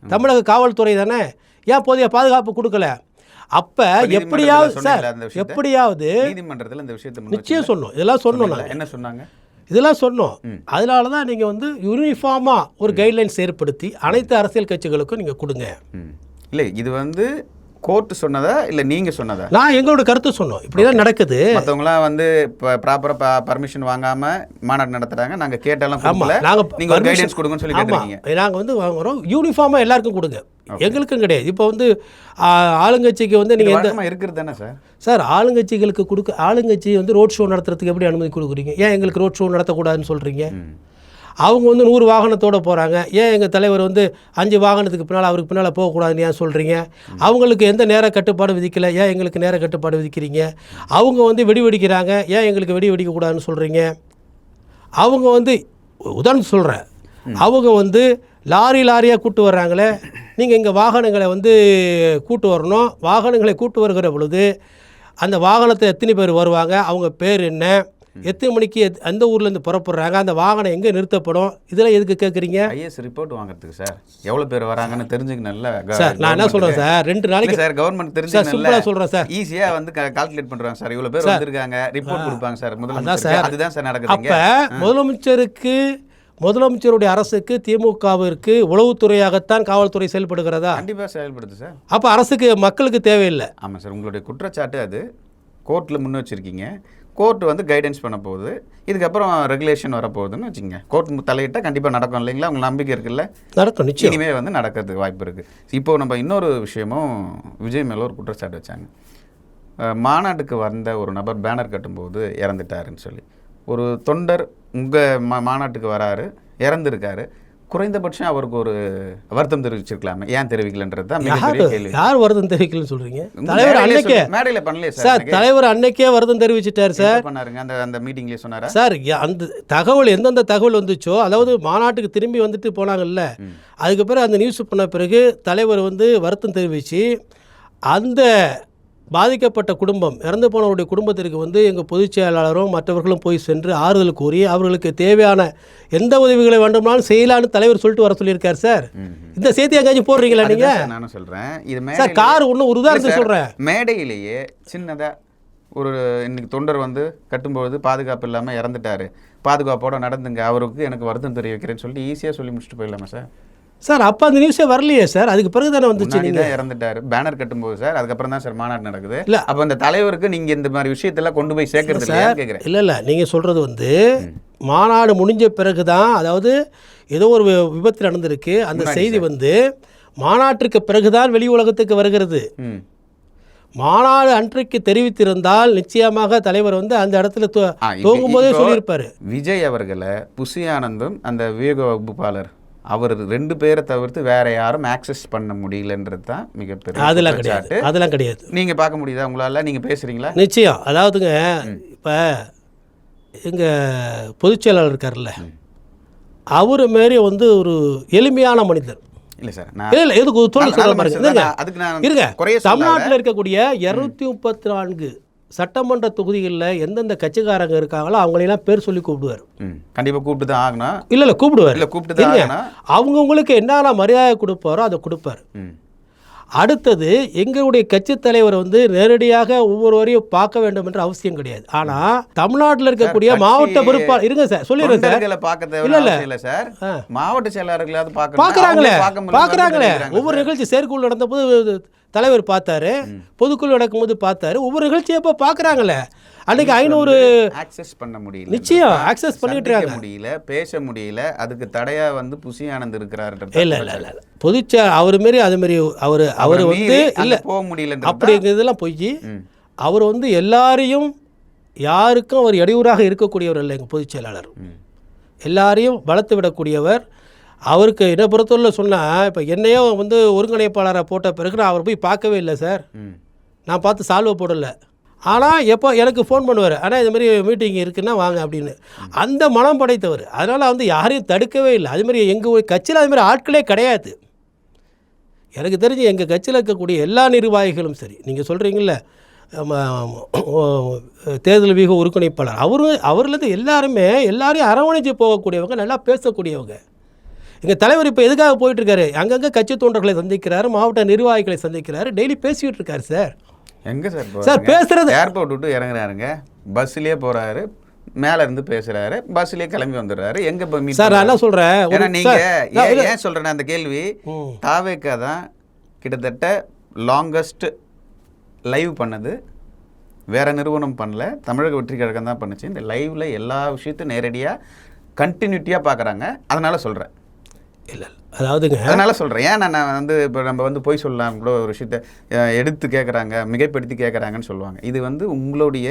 தமிழக காவல்துறை தானே. ஏன் போதிய பாதுகாப்பு கொடுக்கல? அப்போ எப்படியாவது சார், எப்படியாவது நீதிமன்றத்தில் இந்த விஷயத்தை நிச்சயம் சொன்னோம். இதெல்லாம் சொன்னோம். என்ன சொன்னாங்க? இதெல்லாம் சொன்னோம். அதனால தான் நீங்கள் வந்து யூனிஃபார்மாக ஒரு கைட்லைன்ஸ் ஏற்படுத்தி அனைத்து அரசியல் கட்சிகளுக்கும் நீங்கள் கொடுங்க. இல்லை, இது வந்து கோர்ட் சொன்னதா இல்லை நீங்கள் சொன்னதா? நான் எங்களோட கருத்து சொன்னோம். இப்படி தான் நடக்குது. மற்றவங்களாம் வந்து இப்போ ப்ராப்பராக பர்மிஷன் வாங்காமல் மாநாடு நடத்துகிறாங்க, நாங்கள் கேட்டாலும் நீங்கள் ஒரு கைடன்ஸ் கொடுங்கன்னு சொல்லி கேட்குறீங்க. நாங்கள் வந்து வாங்குகிறோம், யூனிஃபார்மாக எல்லாருக்கும் கொடுங்க, எங்களுக்கும் கிடையாது. இப்போ வந்து ஆளுங்கட்சிக்கு வந்து நீங்கள் எந்த இருக்கிறது தானே சார்? சார் ஆளுங்கட்சிகளுக்கு ஆளுங்கட்சி வந்து ரோட் ஷோ நடத்துறதுக்கு எப்படி அனுமதி கொடுக்குறீங்க? ஏன் எங்களுக்கு ரோட் ஷோ நடத்தக்கூடாதுன்னு சொல்கிறீங்க? அவங்க வந்து 100 வாகனத்தோடு போகிறாங்க, ஏன் எங்கள் தலைவர் வந்து 5 வாகனத்துக்கு பின்னால் அவருக்கு பின்னால் போகக்கூடாதுன்னு ஏன் சொல்கிறீங்க? அவங்களுக்கு எந்த நேர கட்டுப்பாடு விதிக்கலை, ஏன் எங்களுக்கு நேர கட்டுப்பாடு விதிக்கிறீங்க? அவங்க வந்து வெடி வெடிக்கிறாங்க, ஏன் எங்களுக்கு வெடி வெடிக்கக்கூடாதுன்னு சொல்கிறீங்க? அவங்க வந்து உதாரணம் சொல்கிறேன், அவங்க வந்து லாரியாக கூப்பிட்டு வர்றாங்களே, நீங்கள் இங்கே வாகனங்களை வந்து கூட்டு வரணும். வாகனங்களை கூட்டு வருகிற பொழுது அந்த வாகனத்தில் எத்தனை பேர் வருவாங்க, அவங்க பேர் என்ன, எத்தனை மணிக்கு அந்த ஊர்லேருந்து புறப்படுறாங்க, அந்த வாகனம் எங்கே நிறுத்தப்படும், இதெல்லாம் எதுக்கு கேட்குறீங்க? ஐஎஸ் ரிப்போர்ட் வாங்குறதுக்கு சார். எவ்வளோ பேர் வராங்கன்னு தெரிஞ்சுக்கணும்ல சார். நான் என்ன சொல்கிறேன் சார், 2 நாளைக்கு சார் கவர்மெண்ட் தெரிஞ்சுக்கணும்ல. சொல்கிறேன் சார், ஈஸியாக வந்து கால்குலேட் பண்ணுறாங்க சார். இவ்வளோ பேர் வந்திருக்காங்க, ரிப்போர்ட் கொடுப்பாங்க சார் முதலமைச்சர். அதுதான் சார் நடக்குது. அப்போ முதலமைச்சருடைய அரசுக்கு, திமுகவிற்கு உளவுத்துறையாகத்தான் காவல்துறை செயல்படுகிறதா? கண்டிப்பாக செயல்படுது சார். அப்போ அரசுக்கு மக்களுக்கு தேவையில்லை. ஆமாம் சார், உங்களுடைய குற்றச்சாட்டு அது கோர்ட்டில் முன் வச்சுருக்கீங்க. கோர்ட் வந்து கைடன்ஸ் பண்ண போகுது. இதுக்கப்புறம் ரெகுலேஷன் வரப்போகுதுன்னு வச்சுக்கோங்க. கோர்ட் தலையிட்டால் கண்டிப்பாக நடக்கும் இல்லைங்களா? உங்களுக்கு நம்பிக்கை இருக்குல்ல? நடக்கும், நிச்சயம். இனிமேல் வந்து நடக்கிறதுக்கு வாய்ப்பு இருக்குது. இப்போது நம்ம இன்னொரு விஷயமும், விஜய் மேலே ஒரு குற்றச்சாட்டு வச்சாங்க. மாநாட்டுக்கு வந்த ஒரு நபர் பேனர் கட்டும்போது இறந்துட்டாருன்னு சொல்லி. ஒரு தொண்டர் உங்கள் மாநாட்டுக்கு வராரு, இறந்துருக்காரு. குறைந்தபட்சம் அவருக்கு ஒரு வருத்தம் தெரிவிச்சிருக்கலாமே, ஏன் தெரிவிக்கலன்றது தான் மிகப்பெரிய கேள்வி. யார் வருத்தம் தெரிவிக்கலன்னு சொல்கிறீங்க? தலைவர் அன்னைக்கே மேடையில் பண்ணலையே சார். தலைவர் அன்னைக்கே வருத்தம் தெரிவிச்சிட்டார் சார். பண்ணாருங்க அந்த மீட்டிங்லேயே சொன்னாரா சார்? அந்த தகவல் எந்தெந்த தகவல் வந்துச்சோ, அதாவது மாநாட்டுக்கு திரும்பி வந்துட்டு போனாங்கல்ல, அதுக்கு பிறகு அந்த நியூஸ் பண்ண பிறகு தலைவர் வந்து வருத்தம் தெரிவித்து அந்த பாதிக்கப்பட்ட குடும்பம், இறந்து போனவருடைய குடும்பத்திற்கு வந்து எங்கள் பொதுச் செயலாளரும் மற்றவர்களும் போய் சென்று ஆறுதல் கூறி அவர்களுக்கு தேவையான எந்த உதவிகளை வேண்டுமானாலும் செய்யலான்னு தலைவர் சொல்லிட்டு வர சொல்லியிருக்கார் சார். இந்த செய்தி எங்கேயாச்சும் போடுறீங்களா நீங்கள்? நானும் சொல்கிறேன் இது சார். கார் ஒன்றும் ஒரு உதாரணத்தை சொல்கிறேன். மேடையிலேயே சின்னதாக ஒரு இன்னைக்கு தொண்டர் வந்து கட்டும்போது பாதுகாப்பு இல்லாமல் இறந்துட்டாரு, பாதுகாப்போடு நடந்துங்க, அவருக்கு எனக்கு வருத்தம் தெரிவிக்கிறேன்னு சொல்லிட்டு ஈஸியாக சொல்லி முடிச்சுட்டு போயிடலாமா சார்? சார் அப்போ அந்த நியூஸே வரலையே சார். அதுக்கு பிறகு தானே வந்துச்சு. நீங்கள் இறந்துட்டாரு பேனர் கட்டும்போது சார், அதுக்கப்புறம் தான் சார் மாநாடு நடக்குது. இல்லை அப்போ அந்த தலைவருக்கு நீங்கள் இந்த மாதிரி விஷயத்தெல்லாம் கொண்டு போய் சேர்க்கறது இல்லையா கேட்குறேன். இல்லை நீங்கள் சொல்கிறது வந்து மாநாடு முடிஞ்ச பிறகு தான், அதாவது ஏதோ ஒரு விபத்து நடந்திருக்கு, அந்த செய்தி வந்து மாநாட்டிற்கு பிறகுதான் வெளி உலகத்துக்கு வருகிறது. மாநாடு அன்றைக்கு தெரிவித்திருந்தால் நிச்சயமாக தலைவர் வந்து அந்த இடத்துல தூங்கும்போதே சொல்லியிருப்பாரு. விஜய் அவர்களை புசி ஆனந்தும் அந்த விவேக வகுப்பாளர் அவர் 2 பேரை தவிர்த்து வேற யாரும் ஆக்சஸ் பண்ண முடியலன்றது தான் மிகப்பெரிய. அதெல்லாம் கிடையாது. நீங்கள் பார்க்க முடியுதா உங்களால்? நீங்கள் பேசுகிறீங்களா? நிச்சயம். அதாவதுங்க, இப்போ எங்கள் பொதுச் செயலாளர் இருக்கார்ல, அவரு மாரி வந்து ஒரு எளிமையான மனிதர் இல்லை சார். இல்லை எதுக்கு சொல்ல பாருங்க. தமிழ்நாட்டில் இருக்கக்கூடிய 234 சட்டமன்ற தொகுதிகளில் எந்தெந்த கட்சிக்காரங்க இருக்காங்களோ அவங்களெல்லாம் பேர் சொல்லி கூப்பிடுவார். கண்டிப்பாக கூப்பிட்டு தான் ஆகணும். இல்லை கூப்பிடுவார். இல்லை கூப்பிட்டு தான் ஆகணும். அவங்கவுங்களுக்கு என்னென்ன மரியாதை கொடுப்பாரோ அதை கொடுப்பார். அடுத்தது, எங்களுடைய கட்சி தலைவர் வந்து நேரடியாக ஒவ்வொருவரையும் பார்க்க வேண்டும் என்ற அவசியம் கிடையாது. ஆனால் தமிழ்நாட்டில் இருக்கக்கூடிய மாவட்ட பொறுப்பாளர் இருங்க சார், சொல்லிடுறேன் சார். இல்லை சார், மாவட்ட செயலாளர்களாவது பார்க்குறாங்களே. ஒவ்வொரு நிகழ்ச்சி செயற்குழு நடந்தபோது தலைவர் பார்த்தாரு, பொதுக்குழு நடக்கும்போது பார்த்தாரு, ஒவ்வொரு நிகழ்ச்சியப்போ பார்க்குறாங்களே. அன்னைக்கு 500 ஆக்சஸ் பண்ண முடியல. நிச்சயம் ஆக்சஸ் பண்ணிட்டு முடியல, பேச முடியல. அதுக்கு தடையா வந்து புசி ஆனந்த் இருக்கிறாரு. இல்லை பொதுச்சா அவர் மாரி அது மாரி அவர் வந்து இல்லை போக முடியல அப்படிங்கிறதெல்லாம் போய் அவர் வந்து எல்லாரையும், யாருக்கும் அவர் இடையூறாக இருக்கக்கூடியவர் இல்லை. எங்கள் பொதுச் செயலாளர் எல்லாரையும் வளர்த்து விடக்கூடியவர். அவருக்கு என்ன பொறுத்தவரை சொன்னால், இப்போ என்னையோ வந்து ஒருங்கிணைப்பாளரை போட்ட பிறகு நான் அவர் போய் பார்க்கவே இல்லை சார். நான் பார்த்து சால்வை போடலை. ஆனால் எப்போ எனக்கு ஃபோன் பண்ணுவார், ஆனால் இது மாதிரி மீட்டிங் இருக்குன்னா வாங்க அப்படின்னு. அந்த மனம் படைத்தவர். அதனால் வந்து யாரையும் தடுக்கவே இல்லை. அதுமாதிரி எங்கள் கட்சியில் அதுமாதிரி ஆட்களே கிடையாது. எனக்கு தெரிஞ்சு எங்கள் கட்சியில் இருக்கக்கூடிய எல்லா நிர்வாகிகளும் சரி, நீங்கள் சொல்கிறீங்கள தேர்தல் வியூக ஒருங்கிணைப்பாளர், அவர்லேருந்து எல்லாரையும் அரவணைச்சு போகக்கூடியவங்க, நல்லா பேசக்கூடியவங்க. எங்கள் தலைவர் இப்போ எதுக்காக போயிட்டுருக்காரு? அங்கங்கே கட்சி தொண்டர்களை சந்திக்கிறாரு, மாவட்ட நிர்வாகிகளை சந்திக்கிறாரு, டெய்லி பேசிகிட்டு இருக்காரு சார். எங்கே சார் சார் பேசுகிறது? ஏர்போர்ட் விட்டு இறங்குறாருங்க, பஸ்லேயே போகிறாரு, மேலே இருந்து பேசுகிறாரு, பஸ்லேயே கிளம்பி வந்துடுறாரு. எங்கே போய் சார் நான் என்ன சொல்கிறேன், ஏன்னா நீங்கள் ஏன் சொல்கிறேன்னா அந்த கேள்வி, தாவேக்கா தான் கிட்டத்தட்ட லாங்கஸ்ட் லைவ் பண்ணது, வேறு நிறுவனம் பண்ணல, தமிழக வெற்றி கழகம் தான் பண்ணுச்சு. இந்த லைவில் எல்லா விஷயத்தையும் நேரடியாக கண்டினியூட்டியாக பார்க்குறாங்க. அதனால் சொல்கிறேன். இல்லை அதாவதுங்க, அதனால் சொல்கிறேன். ஏன் நான் வந்து இப்போ நம்ம வந்து போய் சொல்லலாம் கூட ஒரு விஷயத்த எடுத்து கேட்குறாங்க, மிகைப்படுத்தி கேட்குறாங்கன்னு சொல்லுவாங்க. இது வந்து உங்களுடைய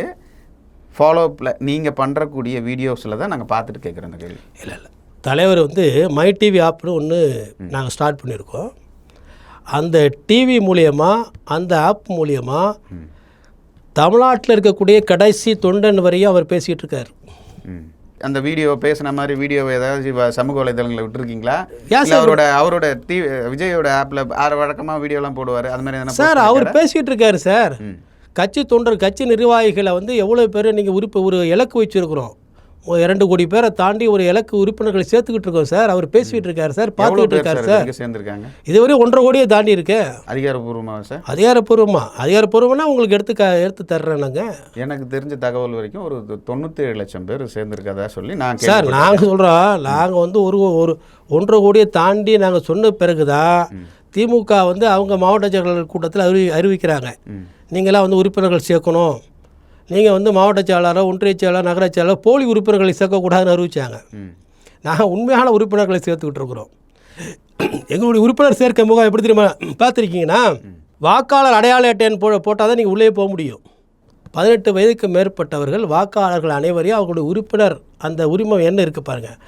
ஃபாலோஅப்பில் நீங்கள் பண்ணுறக்கூடிய வீடியோஸில் தான் நாங்கள் பார்த்துட்டு கேட்குறோம் இந்த கேள்வி. இல்லை தலைவர் வந்து மை டிவி ஆப்னு ஒன்று நாங்கள் ஸ்டார்ட் பண்ணியிருக்கோம். அந்த டிவி மூலியமாக, அந்த ஆப் மூலியமாக தமிழ்நாட்டில் இருக்கக்கூடிய கடைசி தொண்டன் வரையும் அவர் பேசிகிட்டு இருக்கார். அந்த வீடியோ பேசின மாதிரி வீடியோவை ஏதாவது சமூக வலைதளங்களில் விட்டுருக்கீங்களா? ஏன் இல்ல அவரோட விஜயோட ஆப்ல வழக்கமாக வீடியோலாம் போடுவார், அது மாதிரி எதனா? சார் அவர் பேசிகிட்டு இருக்காரு சார். கட்சி தொண்டர் கட்சி நிர்வாகிகளை வந்து எவ்வளோ பேர் நீங்கள் ஒரு இலக்கு வச்சுருக்குறோம், 2 கோடி பேரை தாண்டி ஒரு இலக்கு உறுப்பினர்களை சேர்த்துக்கிட்டு இருக்கோம் சார். அவர் பேசிக்கிட்டு இருக்காரு சார், பார்த்துக்கிட்டு இருக்காரு சார். சேர்ந்துருக்காங்க இதுவரை 1.5 கோடியை தாண்டி இருக்கு. அதிகாரப்பூர்வமாக சார்? அதிகாரப்பூர்வம்னா உங்களுக்கு எடுத்து தர்றேன்னாங்க. எனக்கு தெரிஞ்ச தகவல் வரைக்கும் ஒரு 97 லட்சம் பேர் சேர்ந்துருக்கதா சொல்லி நான் சார் நாங்கள் சொல்கிறோம். நாங்கள் வந்து ஒரு 1.5 கோடியை தாண்டி நாங்கள் சொன்ன பிறகுதான் திமுக வந்து அவங்க மாவட்ட செயலாளர் கூட்டத்தில் அறிவிக்கிறாங்க, நீங்களாம் வந்து உறுப்பினர்கள் சேர்க்கணும், நீங்கள் வந்து மாவட்ட செயலாளர், ஒன்றிய செயலாளர், நகர செயலாளர் போலி உறுப்பினர்களை சேர்க்கக்கூடாதுன்னு அறிவித்தாங்க. நாங்கள் உண்மையான உறுப்பினர்களை சேர்த்துக்கிட்டு இருக்கிறோம். எங்களுடைய உறுப்பினர் சேர்க்கை முகம் எப்படி தெரியுமா பார்த்துருக்கீங்கன்னா, வாக்காளர் அடையாள அட்டை போட்டால் தான் நீங்கள் உள்ளே போக முடியும். 18 வயதுக்கு மேற்பட்டவர்கள் வாக்காளர்கள் அனைவரையும் அவங்களுடைய உறுப்பினர் அந்த உரிமை என்ன இருக்குது பாருங்கள்,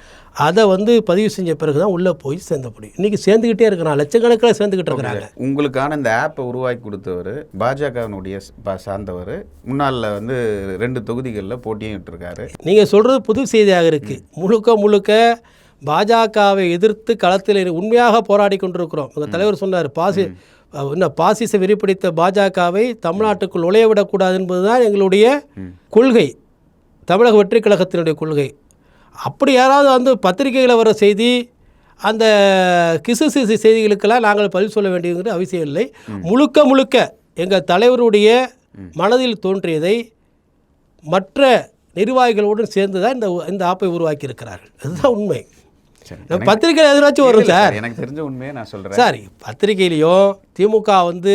அதை வந்து பதிவு செஞ்ச பிறகு தான் உள்ளே போய் சேர்ந்த முடியும். இன்றைக்கி சேர்ந்துக்கிட்டே இருக்கிறான், லட்சக்கணக்கில் சேர்ந்துக்கிட்டு இருக்கிறாங்க. உங்களுக்கான இந்த ஆப்பை உருவாக்கி கொடுத்தவர் பாஜகவினுடைய சார்ந்தவர், முன்னாள் வந்து 2 தொகுதிகளில் போட்டியும் விட்டுருக்காரு. நீங்கள் சொல்கிறது புது செய்தியாக இருக்குது. முழுக்க பாஜகவை எதிர்த்து களத்தில் உண்மையாக போராடி கொண்டிருக்கிறோம். எங்கள் தலைவர் சொன்னார், பாசிச வெறிப்பிடித்த பாஜகவை தமிழ்நாட்டுக்குள் நுழைய விடக்கூடாது என்பதுதான் எங்களுடைய கொள்கை, தமிழக வெற்றி கழகத்தினுடைய கொள்கை. அப்படி யாராவது வந்து பத்திரிகையில் வர செய்தி, அந்த கிசு செய்திகளுக்கெல்லாம் நாங்கள் பதில் சொல்ல வேண்டியது அவசியம் இல்லை. முழுக்க எங்கள் தலைவருடைய மனதில் தோன்றியதை மற்ற நிர்வாகிகளோடு சேர்ந்து தான் இந்த ஆப்பை உருவாக்கி இருக்கிறார்கள். அதுதான் உண்மை. பத்திரிகையில் எதிராச்சும் வரும் சார். எனக்கு தெரிஞ்ச உண்மையை நான் சொல்கிறேன் சார். பத்திரிகையிலையும் திமுக வந்து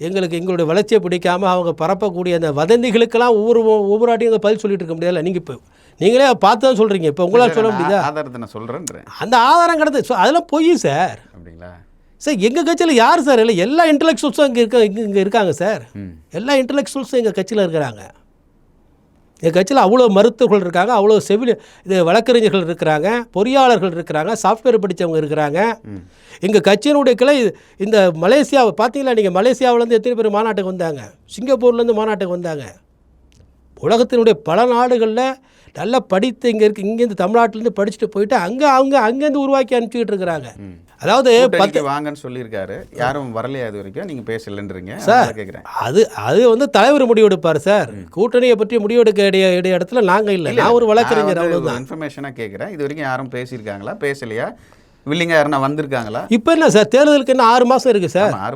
எங்களுடைய வளர்ச்சியை பிடிக்காமல் அவங்க பரப்பக்கூடிய அந்த வதந்திகளுக்கெல்லாம் ஒவ்வொரு ஆட்டையும் பதில் சொல்லிட்டு இருக்க முடியாது. நீங்கள் இப்போ நீங்களே பார்த்து தான் சொல்கிறீங்க. இப்போ உங்களால் சொல்ல முடியுதா? ஆதாரத்தை நான் சொல்கிறேன். அந்த ஆதாரம் கிடையாது, அதெல்லாம் பொய் சார். அப்படிங்களா சார்? எங்கள் கட்சியில் யார் சார் இல்லை, எல்லா இன்டலெக்சுவல்ஸும் இங்கே இருக்காங்க சார். எல்லா இன்டலெக்சுவல்ஸும் எங்கள் கட்சியில் இருக்கிறாங்க. எங்கள் கட்சியில் அவ்வளோ மருத்துவர்கள் இருக்காங்க, அவ்வளோ வழக்கறிஞர்கள் இருக்கிறாங்க, பொறியாளர்கள் இருக்கிறாங்க, சாஃப்ட்வேர் படித்தவங்க இருக்கிறாங்க. எங்கள் கட்சியினுடைய கிளை இந்த மலேசியாவை பார்த்தீங்களா நீங்கள்? மலேசியாவிலேருந்து எத்தனை பேர் மாநாட்டுக்கு வந்தாங்க, சிங்கப்பூர்லேருந்து மாநாட்டுக்கு வந்தாங்க. உலகத்தினுடைய பல நாடுகளில் நல்லா படித்து இங்கேருந்து தமிழ்நாட்டிலேருந்து படிச்சுட்டு போயிட்டு அங்கேருந்து உருவாக்கி அனுப்பிச்சிக்கிட்டு இருக்கிறாங்க. அதாவது வாங்கன்னு சொல்லியிருக்காரு, யாரும் வரலையா இது வரைக்கும்? நீங்கள் பேசலன்றீங்க சார். கேட்குறேன், அது வந்து தலைவர் முடிவெடுப்பார் சார். கூட்டணியை பற்றி முடிவெடுக்க வேண்டிய இடத்துல நாங்கள் இல்லை. நான் ஒரு வழக்கறிஞர், அவ்வளோதான். இன்ஃபர்மேஷனாக கேட்குறேன். இது வரைக்கும் யாரும் பேசியிருக்காங்களா, பேசலையா, வில்லிங்க யாருன்னா வந்திருக்காங்களா? இப்போ என்ன சார், தேர்தலுக்கு இன்னும் 6 மாதம் இருக்குது சார். 6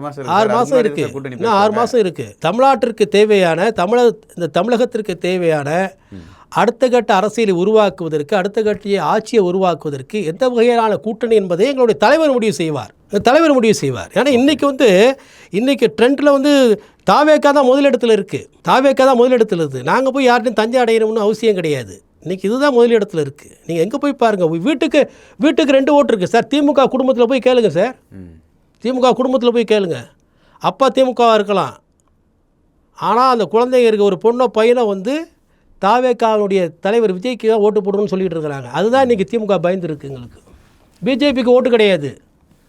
மாதம் இருக்குது, இன்னும் 6 மாதம் இருக்குது. தமிழ்நாட்டிற்கு தேவையான இந்த தமிழகத்திற்கு தேவையான அடுத்த கட்ட அரசியலை உருவாக்குவதற்கு, அடுத்த கட்ட ஆட்சியை உருவாக்குவதற்கு எந்த வகையான கூட்டணி என்பதை எங்களுடைய தலைவர் முடிவு செய்வார். ஏன்னா இன்றைக்கி ட்ரெண்டில் வந்து தாவேக்கா தான் முதலிடத்தில் இருக்குது. நாங்கள் போய் யார்ட்டையும் தஞ்சை அடையணும்னு அவசியம் கிடையாது. இன்றைக்கி இதுதான் முதலிடத்தில் இருக்குது. நீங்கள் எங்கே போய் பாருங்கள், வீட்டுக்கு 2 ஓட்டு இருக்குது சார். திமுக குடும்பத்தில் போய் கேளுங்க சார். திமுக குடும்பத்தில் போய் கேளுங்க. அப்பா திமுகவாக இருக்கலாம், ஆனால் அந்த குழந்தைங்க இருக்க ஒரு பொண்ணோ பையனை வந்து தாவேக்காவுடைய தலைவர் விஜய்க்கு தான் ஓட்டு போடணும்னு சொல்லிட்டு இருக்கிறாங்க. அதுதான் இன்றைக்கி திமுக பயந்துருக்கு. எங்களுக்கு பிஜேபிக்கு ஓட்டு கிடையாது,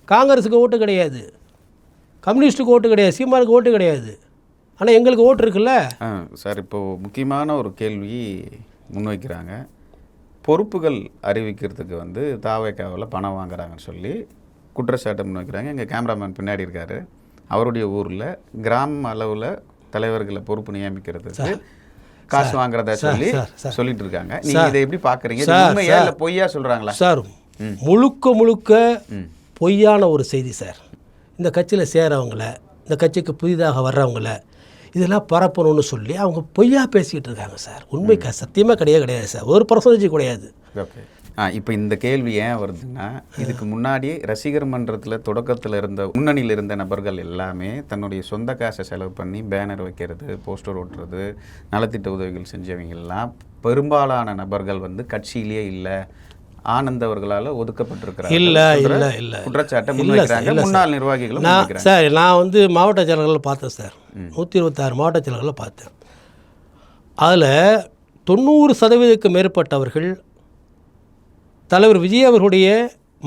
காங்கிரஸுக்கு ஓட்டு கிடையாது, கம்யூனிஸ்ட்டுக்கு ஓட்டு கிடையாது, சீமானுக்கு ஓட்டு கிடையாது. ஆனால் எங்களுக்கு ஓட்டு இருக்குல்ல சார். இப்போது முக்கியமான ஒரு கேள்வி முன்வைக்கிறாங்க. பொறுப்புகள் அறிவிக்கிறதுக்கு வந்து தாவேக்காவில் பணம் வாங்குறாங்கன்னு சொல்லி குற்றச்சாட்டை முன்வைக்கிறாங்க. எங்கள் கேமராமேன் பின்னாடி இருக்கார். அவருடைய ஊரில் கிராம அளவில் தலைவர்களை பொறுப்பு நியமிக்கிறதுக்கு காசு வாங்குறதா சொல்லிட்டு இருக்காங்க. நீங்க இதை எப்படி பாக்குறீங்க? உண்மையா இல்ல பொய்யா சொல்றாங்களா சார்? முழுக்க பொய்யான ஒரு செய்தி சார். இந்த கட்சியில் சேரவங்கள, இந்த கட்சிக்கு புதிதாக வர்றவங்கள இதெல்லாம் பரப்பணும்னு சொல்லி அவங்க பொய்யா பேசிக்கிட்டு இருக்காங்க சார். உண்மைக்கு சத்தியமாக கிடையாது சார், 1% கிடையாது. ஓகே. இப்போ இந்த கேள்வி ஏன் வருதுன்னா, இதுக்கு முன்னாடி ரசிகர் மன்றத்தில் தொடக்கத்தில் இருந்த முன்னணியில் இருந்த நபர்கள் எல்லாமே தன்னுடைய சொந்த காசை செலவு பண்ணி பேனர் வைக்கிறது, போஸ்டர் ஓட்டுறது, நலத்திட்ட உதவிகள் செஞ்சவங்கெல்லாம் பெரும்பாலான நபர்கள் வந்து கட்சியிலேயே இல்லை, ஆனந்த் அவர்களால் ஒதுக்கப்பட்டிருக்கிறாங்க குற்றச்சாட்டை முன்வைக்கிறாங்க முன்னாள் நிர்வாகிகளும். சார் நான் வந்து மாவட்ட செயலர்களை பார்த்தேன் சார், 126 மாவட்ட செயலர்களை பார்த்தேன். அதில் 90% மேற்பட்டவர்கள் தலைவர் விஜய் அவர்களுடைய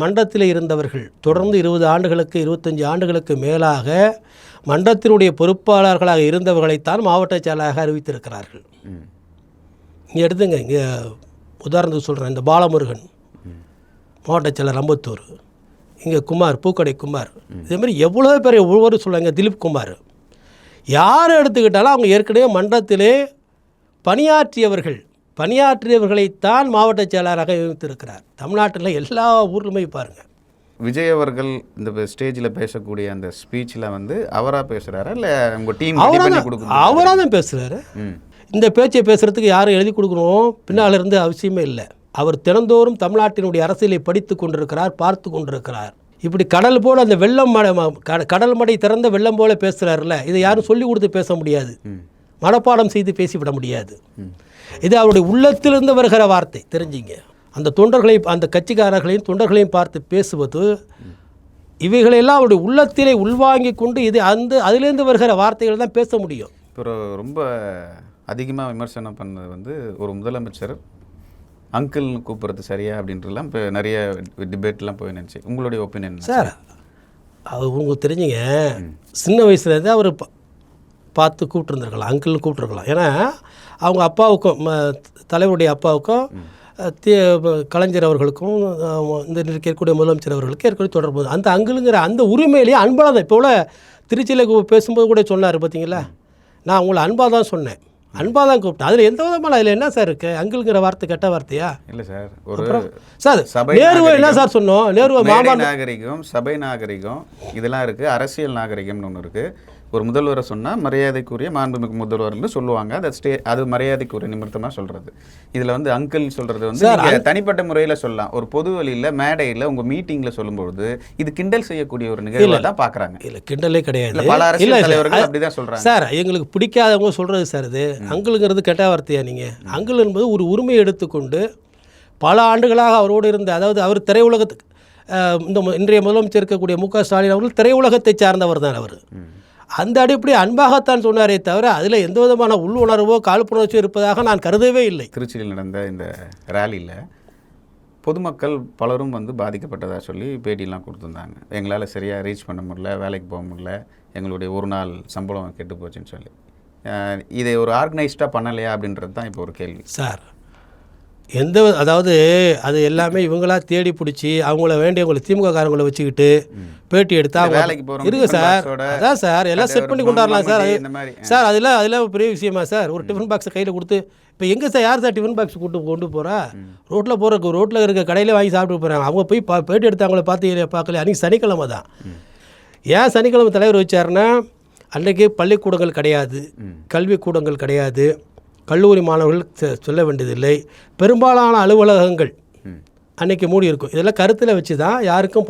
மன்றத்தில் இருந்தவர்கள். தொடர்ந்து 20 ஆண்டுகளுக்கு 25 ஆண்டுகளுக்கு மேலாக மன்றத்தினுடைய பொறுப்பாளர்களாக இருந்தவர்களைத்தான் மாவட்ட செயலாளராக அறிவித்திருக்கிறார்கள். இங்கே எடுத்துங்க, இங்கே உதாரணத்துக்கு சொல்கிறேன், இந்த பாலமுருகன் மாவட்ட செயலர் அம்பத்தூர், இங்கே குமார் பூக்கடை குமார், இதேமாதிரி எவ்வளோ பேர் ஒவ்வொரு சொல்லுவாங்க, திலீப் குமார், யார் எடுத்துக்கிட்டாலும் அவங்க ஏற்கனவே மன்றத்திலே பணியாற்றியவர்களைத்தான் மாவட்ட செயலராக நியமித்திருக்கிறார். தமிழ்நாட்டில் எல்லா ஊர்லுமே பாருங்கள். விஜய் அவர்கள் இந்த ஸ்டேஜில் பேசக்கூடிய அந்த ஸ்பீச்சில் வந்து அவராக பேசுகிறாரா இல்லை உங்கள் டீம் அவராக தான் பேசுகிறாரு. இந்த பேச்சை பேசுகிறதுக்கு யாரும் எழுதி கொடுக்கணும் பின்னால் இருந்து அவசியமே இல்லை. அவர் தினந்தோறும் தமிழ்நாட்டினுடைய அரசியலை படித்து கொண்டிருக்கிறார், பார்த்து கொண்டிருக்கிறார். இப்படி கடல் போல் அந்த வெள்ளம் கடல் மடை திறந்த வெள்ளம் போல பேசுகிறாருல்ல, இதை யாரும் சொல்லி கொடுத்து பேச முடியாது, மனப்பாடம் செய்து பேசிவிட முடியாது. இது அவருடைய உள்ளத்திலிருந்து வருகிற வார்த்தை, தெரிஞ்சிங்க. அந்த தொண்டர்களை, அந்த கட்சிக்காரர்களையும் தொண்டர்களையும் பார்த்து பேசுவது, இவைகளெல்லாம் அவருடைய உள்ளத்திலே உள்வாங்கி கொண்டு இது அதிலேருந்து வருகிற வார்த்தைகள் தான் பேச முடியும். இப்போ ரொம்ப அதிகமாக விமர்சனம் பண்ணது வந்து ஒரு முதலமைச்சர் அங்கிள்னு கூப்பிட்றது சரியா அப்படின்றலாம் இப்போ நிறைய டிபேட்லாம் போய் நினச்சி, உங்களுடைய ஒப்பீனியன் சார்? அது உங்களுக்கு தெரிஞ்சுங்க, சின்ன வயசுலேருந்து அவர் பார்த்து கூப்பிட்டுருந்துருக்கலாம், அங்கிள்னு கூப்பிட்ருக்கலாம். ஏன்னா அவங்க அப்பாவுக்கும், தலைவருடைய அப்பாவுக்கும் கலைஞர் அவர்களுக்கும் இந்த இருக்கக்கூடிய முதலமைச்சர் அவர்களுக்கு ஏற்கனவே தொடர்பு. அந்த அங்கிளுங்கிற அந்த உரிமையிலேயே அன்பாக தான், இப்போ திருச்சியில் பேசும்போது கூட சொன்னார் பார்த்தீங்களா, நான் உங்களை அன்பாக தான் சொன்னேன், அன்பாக தான் கூப்பிட்டேன். அதில் எந்த விதமான அதில் என்ன சார் இருக்குது? அங்கிள்ங்கிற வார்த்தை கெட்ட வார்த்தையா? இல்லை சார். ஒரு சார் நேருவை என்ன சார் சொன்னோம், நேருவை மாமா நாகரிகம், சபை நாகரிகம் இதெல்லாம் இருக்குது, அரசியல் நாகரிகம்னு ஒன்று இருக்குது. ஒரு முதல்வரை சொன்னால் மரியாதைக்குரிய மாண்புமிகு முதல்வர்னு சொல்லுவாங்க, அது மரியாதைக்குரிய நிமித்தமாக சொல்கிறது. இதில் வந்து அங்கிள் சொல்கிறது வந்து தனிப்பட்ட முறையில் சொல்லலாம், ஒரு பொது வழியில் மேடையில் உங்கள் மீட்டிங்கில் சொல்லும்பொழுது இது கிண்டல் செய்யக்கூடிய ஒரு நிகழ்வை தான் பார்க்குறாங்க. இல்லை கிண்டலே கிடையாது, பல அரசியல் தலைவர்கள் அப்படி தான் சொல்கிறாங்க சார். எங்களுக்கு பிடிக்காதவங்க சொல்கிறது சார், இது அங்கிளுங்கிறது கெட்ட வார்த்தையா? நீங்கள் அங்கிள் என்பது ஒரு உரிமையை எடுத்துக்கொண்டு பல ஆண்டுகளாக அவரோடு இருந்த, அதாவது அவர் திரையுலகத்துக்கு இன்றைய முதலமைச்சர் இருக்கக்கூடிய மு.க. ஸ்டாலின் அவர்கள் திரையுலகத்தை சார்ந்தவர் தான் அவர். அந்த அடிப்படை அன்பாகத்தான் சொன்னாரே தவிர அதில் எந்த விதமான உள்ளுணர்வோ காழ்ப்புணர்ச்சியோ இருப்பதாக நான் கருதவே இல்லை. திருச்சியில் நடந்த இந்த ரேலியில் பொதுமக்கள் பலரும் வந்து பாதிக்கப்பட்டதாக சொல்லி பேட்டிலாம் கொடுத்துருந்தாங்க. எங்களால் சரியாக ரீச் பண்ண முடியல, வேலைக்கு போக முடியல, எங்களுடைய ஒரு நாள் சம்பளம் கெட்டு போச்சுன்னு சொல்லி. இதை ஒரு ஆர்கனைஸ்டாக பண்ணலையா அப்படின்றது தான் இப்போ ஒரு கேள்வி சார். அதாவது அது எல்லாமே இவங்களா தேடி பிடிச்சி அவங்கள வேண்டியவங்களை திமுக காரங்களை வச்சுக்கிட்டு பேட்டி எடுத்தா இருக்கு சார். அதான் சார் எல்லாம் செட் பண்ணி கொண்டாடலாம் சார். சார் அதெல்லாம் பெரிய விஷயமா சார்? ஒரு டிஃபன் பாக்ஸை கையில் கொடுத்து, இப்போ எங்கே சார் யார் சார் டிஃபன் பாக்ஸ் கொண்டு போகிறா? ரோட்டில் இருக்க கடையில் வாங்கி சாப்பிட்டு போகிறாங்க. அவங்க போய் பேட்டி எடுத்தவங்கள பார்க்கல. அன்றைக்கி சனிக்கிழமை தான். ஏன் சனிக்கிழமை தலைவர் வச்சாருன்னா, அன்றைக்கி பள்ளிக்கூடங்கள் கிடையாது, கல்விக்கூடங்கள் கிடையாது, கல்லூரி மாணவர்கள் சொல்ல வேண்டியதில்லை, பெரும்பாலான அலுவலகங்கள் அன்றைக்கி மூடி இருக்கும். இதெல்லாம் கருத்தில் வச்சு தான் யாருக்கும்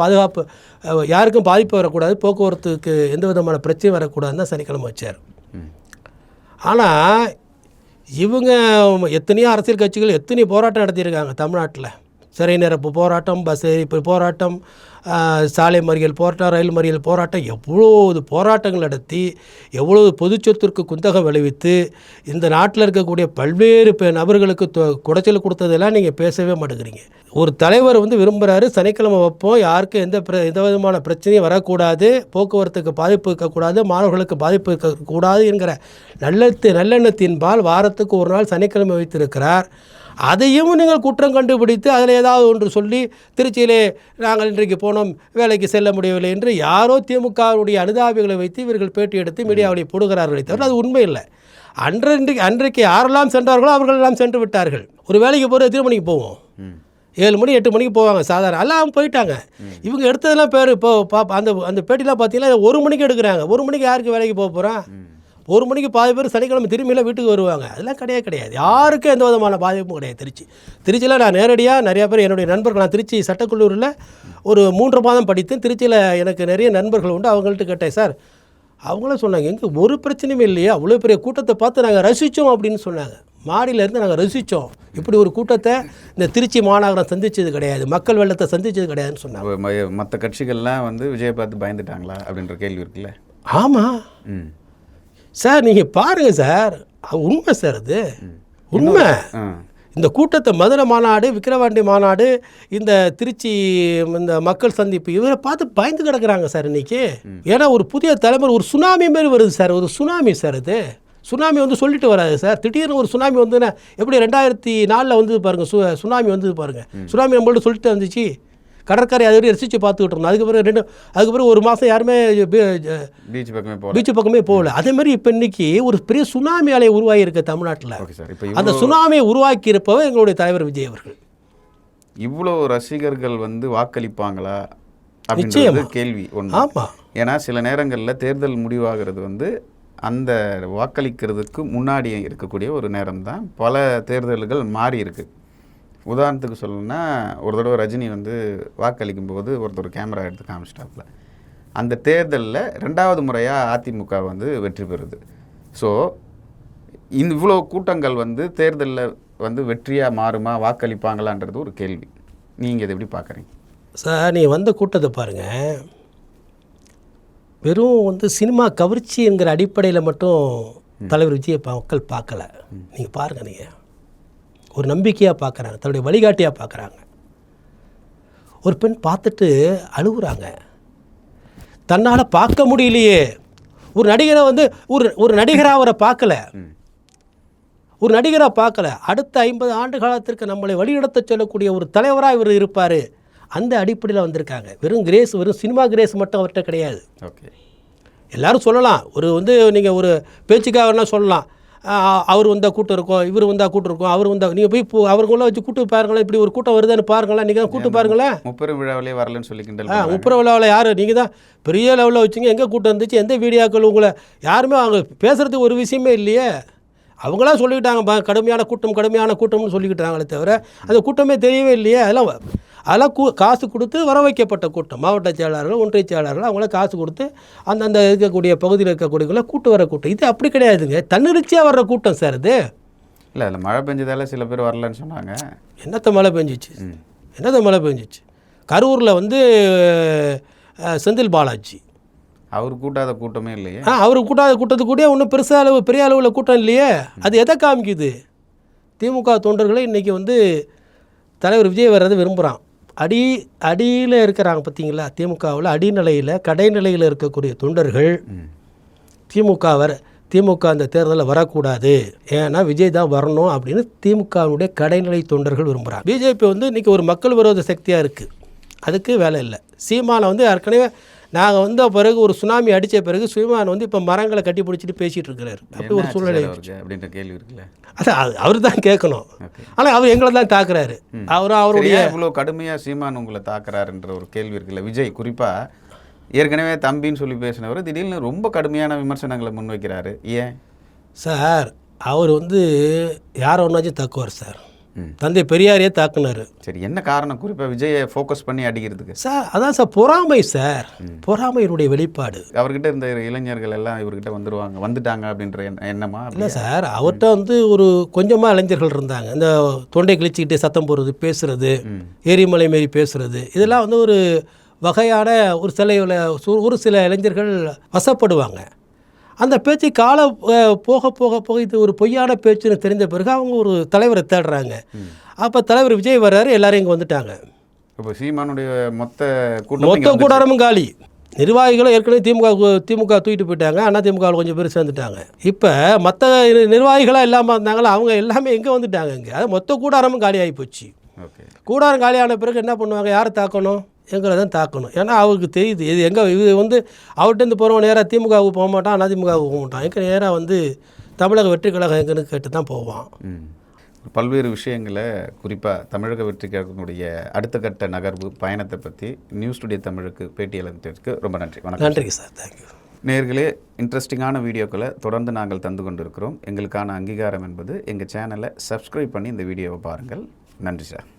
பாதிப்பு வரக்கூடாது, போக்குவரத்துக்கு எந்த விதமான பிரச்சனையும் வரக்கூடாதுன்னு தான் சனிக்கிழமை வச்சார். ஆனால் இவங்க எத்தனையோ அரசியல் கட்சிகள் எத்தனை போராட்டம் நடத்தியிருக்காங்க தமிழ்நாட்டில். சிறை நிரப்பு போராட்டம், பஸ் எரிப்பு போராட்டம், சாலை மறியல் போராட்டம், ரயில் மறியல் போராட்டம், எவ்வளோது போராட்டங்கள் நடத்தி எவ்வளோ பொதுச்சொத்திற்கு குந்தகம் விளைவித்து இந்த நாட்டில் இருக்கக்கூடிய பல்வேறு நபர்களுக்கு குடைச்சல் கொடுத்ததெல்லாம் நீங்கள் பேசவே மாட்டேங்கிறீங்க. ஒரு தலைவர் வந்து விரும்புகிறாரு, சனிக்கிழமை வைப்போம், யாருக்கும் எந்த விதமான பிரச்சனையும் வரக்கூடாது, போக்குவரத்துக்கு பாதிப்பு இருக்கக்கூடாது, மாணவர்களுக்கு பாதிப்பு இருக்கக்கூடாது என்கிற நல்லெண்ணத்தின்பால் வாரத்துக்கு ஒரு நாள் சனிக்கிழமை வைத்திருக்கிறார். அதையும் நீங்கள் குற்றம் கண்டுபிடித்து அதில் ஏதாவது ஒன்று சொல்லி, திருச்சியிலே நாங்கள் இன்றைக்கு போனோம், வேலைக்கு செல்ல முடியவில்லை என்று யாரோ திமுகவுடைய அனுதாபிகளை வைத்து இவர்கள் பேட்டி எடுத்து மீடியாவில் போடுகிறார்களே தவிர அது உண்மை இல்லை. அன்றைக்கு யாரெல்லாம் சென்றார்களோ அவர்கள் எல்லாம் சென்று விட்டார்கள். ஒரு வேலைக்கு போகிற எத்தனை மணிக்கு போவோம்? 7 மணி 8 மணிக்கு போவாங்க சாதாரண. எல்லாம் போயிட்டாங்க. இவங்க எடுத்ததெல்லாம் பேர் இப்போ அந்த பேட்டிலாம் பார்த்தீங்கன்னா 1 மணிக்கு எடுக்கிறாங்க. 1 மணிக்கு யாருக்கு வேலைக்கு போக போகிறான்? 1 மணிக்கு பாதி பேர் சனிக்கிழமை திரும்பியில் வீட்டுக்கு வருவாங்க. அதெல்லாம் கிடையாது. யாருக்கும் எந்த விதமான பாதிப்பும் கிடையாது. திருச்சியில் நான் நேரடியாக நிறையா பேர் என்னுடைய நண்பர்கள், நான் திருச்சி சட்டக்கல்லூரியில் ஒரு 3 மாதம் படித்தேன். திருச்சியில் எனக்கு நிறைய நண்பர்கள் உண்டு. அவங்கள்ட்ட கேட்டேன் சார், அவங்களும் சொன்னாங்க, எங்கே ஒரு பிரச்சனையுமே இல்லையா, அவ்வளோ பெரிய கூட்டத்தை பார்த்து நாங்கள் ரசித்தோம் அப்படின்னு சொன்னாங்க. மாடியிலேருந்து நாங்கள் ரசித்தோம், இப்படி ஒரு கூட்டத்தை இந்த திருச்சி மாநகரம் சந்தித்தது கிடையாது, மக்கள் வெள்ளத்தை சந்தித்தது கிடையாதுன்னு சொன்னாங்க. மற்ற கட்சிகள்லாம் வந்து விஜயை பார்த்து பயந்துட்டாங்களா அப்படின்ற கேள்வி இருக்குல்ல? ஆமாம் சார், நீங்கள் பாருங்கள் சார், உண்மை சார், அது உண்மை. இந்த கூட்டத்தை மதுரை மாநாடு, விக்கிரவாண்டி மாநாடு, இந்த திருச்சி இந்த மக்கள் சந்திப்பு, இவரை பார்த்து பயந்து கிடக்குறாங்க சார் இன்றைக்கி. ஏன்னா ஒரு புதிய தலைமுறை, ஒரு சுனாமி மாரி வருது சார், ஒரு சுனாமி சார். இது சுனாமி வந்து சொல்லிட்டு வராது சார். திடீர்னு ஒரு சுனாமி வந்துன்னா எப்படி 2004 வந்தது பாருங்கள், சுனாமி வந்தது பாருங்கள். சுனாமி நம்மள்ட்ட சொல்லிட்டு வந்துச்சு. கடற்கரை அது வரையும் ரசித்து பார்த்துக்கிட்டு இருந்தோம். அதுக்கப்புறம் ஒரு மாதம் யாருமே பீச் பக்கமே போகல. அதேமாதிரி இப்போ இன்றைக்கி ஒரு பெரிய சுனாமி அலை உருவாகி இருக்க தமிழ்நாட்டில். அந்த சுனாமியை உருவாக்கி இருப்பவர் எங்களுடைய தலைவர் விஜய் அவர்கள். இவ்வளோ ரசிகர்கள் வந்து வாக்களிப்பாங்களா அப்படின்றது கேள்வி ஒன்று. ஆமாம், ஏன்னா சில நேரங்களில் தேர்தல் முடிவாகிறது வந்து அந்த வாக்களிக்கிறதுக்கு முன்னாடி இருக்கக்கூடிய ஒரு நேரம் தான். பல தேர்தல்கள் மாறி இருக்கு. உதாரணத்துக்கு சொல்லணும்னா, ஒரு தடவை ரஜினி வந்து வாக்களிக்கும் போது ஒருத்தர் கேமரா எடுத்து காமிச்சிட்டாப்புல. அந்த தேர்தலில் 2வது முறையாக அதிமுக வந்து வெற்றி பெறுது. ஸோ இவ்வளோ கூட்டங்கள் வந்து தேர்தலில் வந்து வெற்றியாக மாறுமா, வாக்களிப்பாங்களான்றது ஒரு கேள்வி. நீங்கள் இதை எப்படி பார்க்குறீங்க சார்? நீ வந்த கூட்டத்தை பாருங்கள், வெறும் வந்து சினிமா கவர்ச்சி என்கிற அடிப்படையில் மட்டும் தலைவர் விஜயை மக்கள் பார்க்கல. நீங்கள் பாருங்கள், நீங்கள் ஒரு நம்பிக்கையாக பார்க்குறாங்க, தன்னுடைய வழிகாட்டியாக பார்க்குறாங்க. ஒரு பெண் பார்த்துட்டு அழுகுறாங்க. தன்னால் பார்க்க முடியலையே. ஒரு நடிகரை வந்து ஒரு நடிகராக அவரை பார்க்கல, ஒரு நடிகராக பார்க்கல. அடுத்த 50 ஆண்டு காலத்திற்கு நம்மளை வழிநடத்த சொல்லக்கூடிய ஒரு தலைவராக இவர் இருப்பார். அந்த அடிப்படையில் வந்திருக்காங்க. வெறும் சினிமா கிரேஸ் மட்டும் அவர்கிட்ட கிடையாது. ஓகே, எல்லோரும் சொல்லலாம். வந்து நீங்கள் ஒரு பேச்சுக்காகனா சொல்லலாம், அவர் வந்தால் கூட்டம் இருக்கும், இவர் வந்தால் கூட்டம் இருக்கும், அவர் வந்தால் நீங்கள் போய் அவருக்குள்ள வச்சு கூட்டு பாருங்களேன். இப்படி ஒரு கூட்டம் வருதுன்னு பாருங்களேன். நீங்கள் தான் கூட்டு பாருங்களேன். முப்பெரும் விழாவிலே வரலன்னு சொல்லிக்கிட்டு. முப்பெரும் விழாவில் யார்? நீங்கள் தான் பெரிய லெவலில் வச்சுங்க. எங்கே கூட்டம் இருந்துச்சு? எந்த வீடியோக்கள் உங்களை யாருமே அவங்க பேசுகிறதுக்கு ஒரு விஷயமே இல்லையே. அவங்களாம் சொல்லிக்கிட்டாங்க கடுமையான கூட்டம்னு சொல்லிக்கிட்டாங்களே தவிர அந்த கூட்டமே தெரியவே இல்லையே. அதெல்லாம் காசு கொடுத்து வர வைக்கப்பட்ட கூட்டம். மாவட்ட செயலாளர்கள், ஒன்றிய செயலாளர்கள் அவங்களாம் காசு கொடுத்து அந்த இருக்கக்கூடிய பகுதியில் இருக்கக்கூடியவங்களை கூட்டு வர கூட்டம். இது அப்படி கிடையாதுங்க, தன்னிச்சையாக வர்ற கூட்டம் சார் இது. இல்லை, அதில் மழை பெஞ்சதால சில பேர் வரலன்னு சொன்னாங்க. என்னத்த மழை பெஞ்சிச்சு? கரூரில் வந்து செந்தில் பாலாஜி அவர் கூட்டாத கூட்டமே இல்லையே. அவர் கூட்டாத கூட்டத்துக்கு கூட ஒன்றும் பெரிய அளவில் கூட்டம் இல்லையே. அது எதை காமிக்குது? திமுக தொண்டர்களை இன்றைக்கி வந்து தலைவர் விஜய் வர்றதை விரும்புகிறான். அடியில் இருக்கிறாங்க பார்த்தீங்களா? திமுகவில் அடிநிலையில் கடைநிலையில் இருக்கக்கூடிய தொண்டர்கள் திமுக அந்த தேர்தலில் வரக்கூடாது, ஏன்னா விஜய் தான் வரணும் அப்படின்னு திமுகவுடைய கடைநிலை தொண்டர்கள் விரும்புகிறாங்க. பிஜேபி வந்து இன்றைக்கி ஒரு மக்கள் விரோத சக்தியாக இருக்குது, அதுக்கு வேலை இல்லை. சீமானை வந்து ஏற்கனவே நாங்கள் வந்த பிறகு ஒரு சுனாமி அடித்த பிறகு சீமான் வந்து இப்போ மரங்களை கட்டி பிடிச்சிட்டு பேசிகிட்டு இருக்கிறாரு. அப்படி ஒரு சூழ்நிலை அப்படின்ற கேள்வி இருக்குல்ல. அது அவர் தான் கேட்கணும். ஆனால் அவர் எங்களை தான் தாக்குறாரு. அவருடைய இவ்வளோ கடுமையாக சீமான் உங்களை தாக்குறாருன்ற ஒரு கேள்வி இருக்குல்ல. விஜய் குறிப்பாக ஏற்கனவே தம்பின்னு சொல்லி பேசினவர் திடீர்னு ரொம்ப கடுமையான விமர்சனங்களை முன்வைக்கிறாரு. ஏன் சார்? அவர் வந்து யாரை ஒன்றாச்சும் தாக்குவார் சார். தந்தை பெரியாரையே தாக்குனார். சரி, என்ன காரணம் குறிப்பாக விஜயை ஃபோக்கஸ் பண்ணி அடிக்கிறதுக்கு? சார் அதான் சார் பொறாமை சார். பொறாமையினுடைய வெளிப்பாடு. அவர்கிட்ட இருந்த இளைஞர்கள் எல்லாம் இவர்கிட்ட வந்துட்டாங்க அப்படின்ற எண்ணமா? இல்லை சார், அவர்கிட்ட வந்து ஒரு கொஞ்சமாக இளைஞர்கள் இருந்தாங்க. இந்த தொண்டை கிழிச்சிக்கிட்டு சத்தம் போடுறது, பேசுறது, ஏரிமலை மாரி பேசுறது, இதெல்லாம் வந்து ஒரு வகையான ஒரு சில இளைஞர்கள் வசப்படுவாங்க. அந்த பேச்சு போக போக போக இது ஒரு பொய்யான பேச்சுன்னு தெரிஞ்ச பிறகு அவங்க ஒரு தலைவரை தேடுறாங்க. அப்போ தலைவர் விஜய் வர்றாரு, எல்லாரும் இங்கே வந்துட்டாங்க. இப்போ சீமானுடைய மொத்த கூடாரமும் காலி. நிர்வாகிகளும் ஏற்கனவே திமுக தூக்கிட்டு போயிட்டாங்க. அதிமுகவில் கொஞ்சம் பேர் சேர்ந்துட்டாங்க. இப்போ மற்ற நிர்வாகிகளாக இல்லாமல் இருந்தாங்களா, அவங்க எல்லாமே எங்கே வந்துட்டாங்க? இங்கே அது மொத்த கூடாரமும் காலி ஆகி போச்சு. கூடாரம் காலியான பிறகு என்ன பண்ணுவாங்க? யாரை தாக்கணும்? எங்களை தான் தாக்கணும். ஏன்னா அவருக்கு தெரியுது இது இது வந்து அவர்கிட்டருந்து போகிறவங்க நேராக திமுகவுக்கு போக மாட்டான், அதிமுகவுக்கு போக மாட்டான். எங்கே நேராக வந்து தமிழக வெற்றி கழகம் எங்கன்னு கேட்டு தான் போவான். பல்வேறு விஷயங்களை குறிப்பாக தமிழக வெற்றி கழகத்தினுடைய அடுத்த கட்ட நகர்வு பயணத்தை பற்றி நியூஸ் டுடே தமிழுக்கு பேட்டி அளித்ததற்கு ரொம்ப நன்றி. வணக்கம். நன்றிங்க சார், தேங்க்யூ. நேயர்களே, இன்ட்ரெஸ்டிங்கான வீடியோக்களை தொடர்ந்து நாங்கள் தந்து கொண்டிருக்கிறோம். எங்களுக்கான அங்கீகாரம் என்பது எங்கள் சேனலை சப்ஸ்கிரைப் பண்ணி இந்த வீடியோவை பாருங்கள். நன்றி சார்.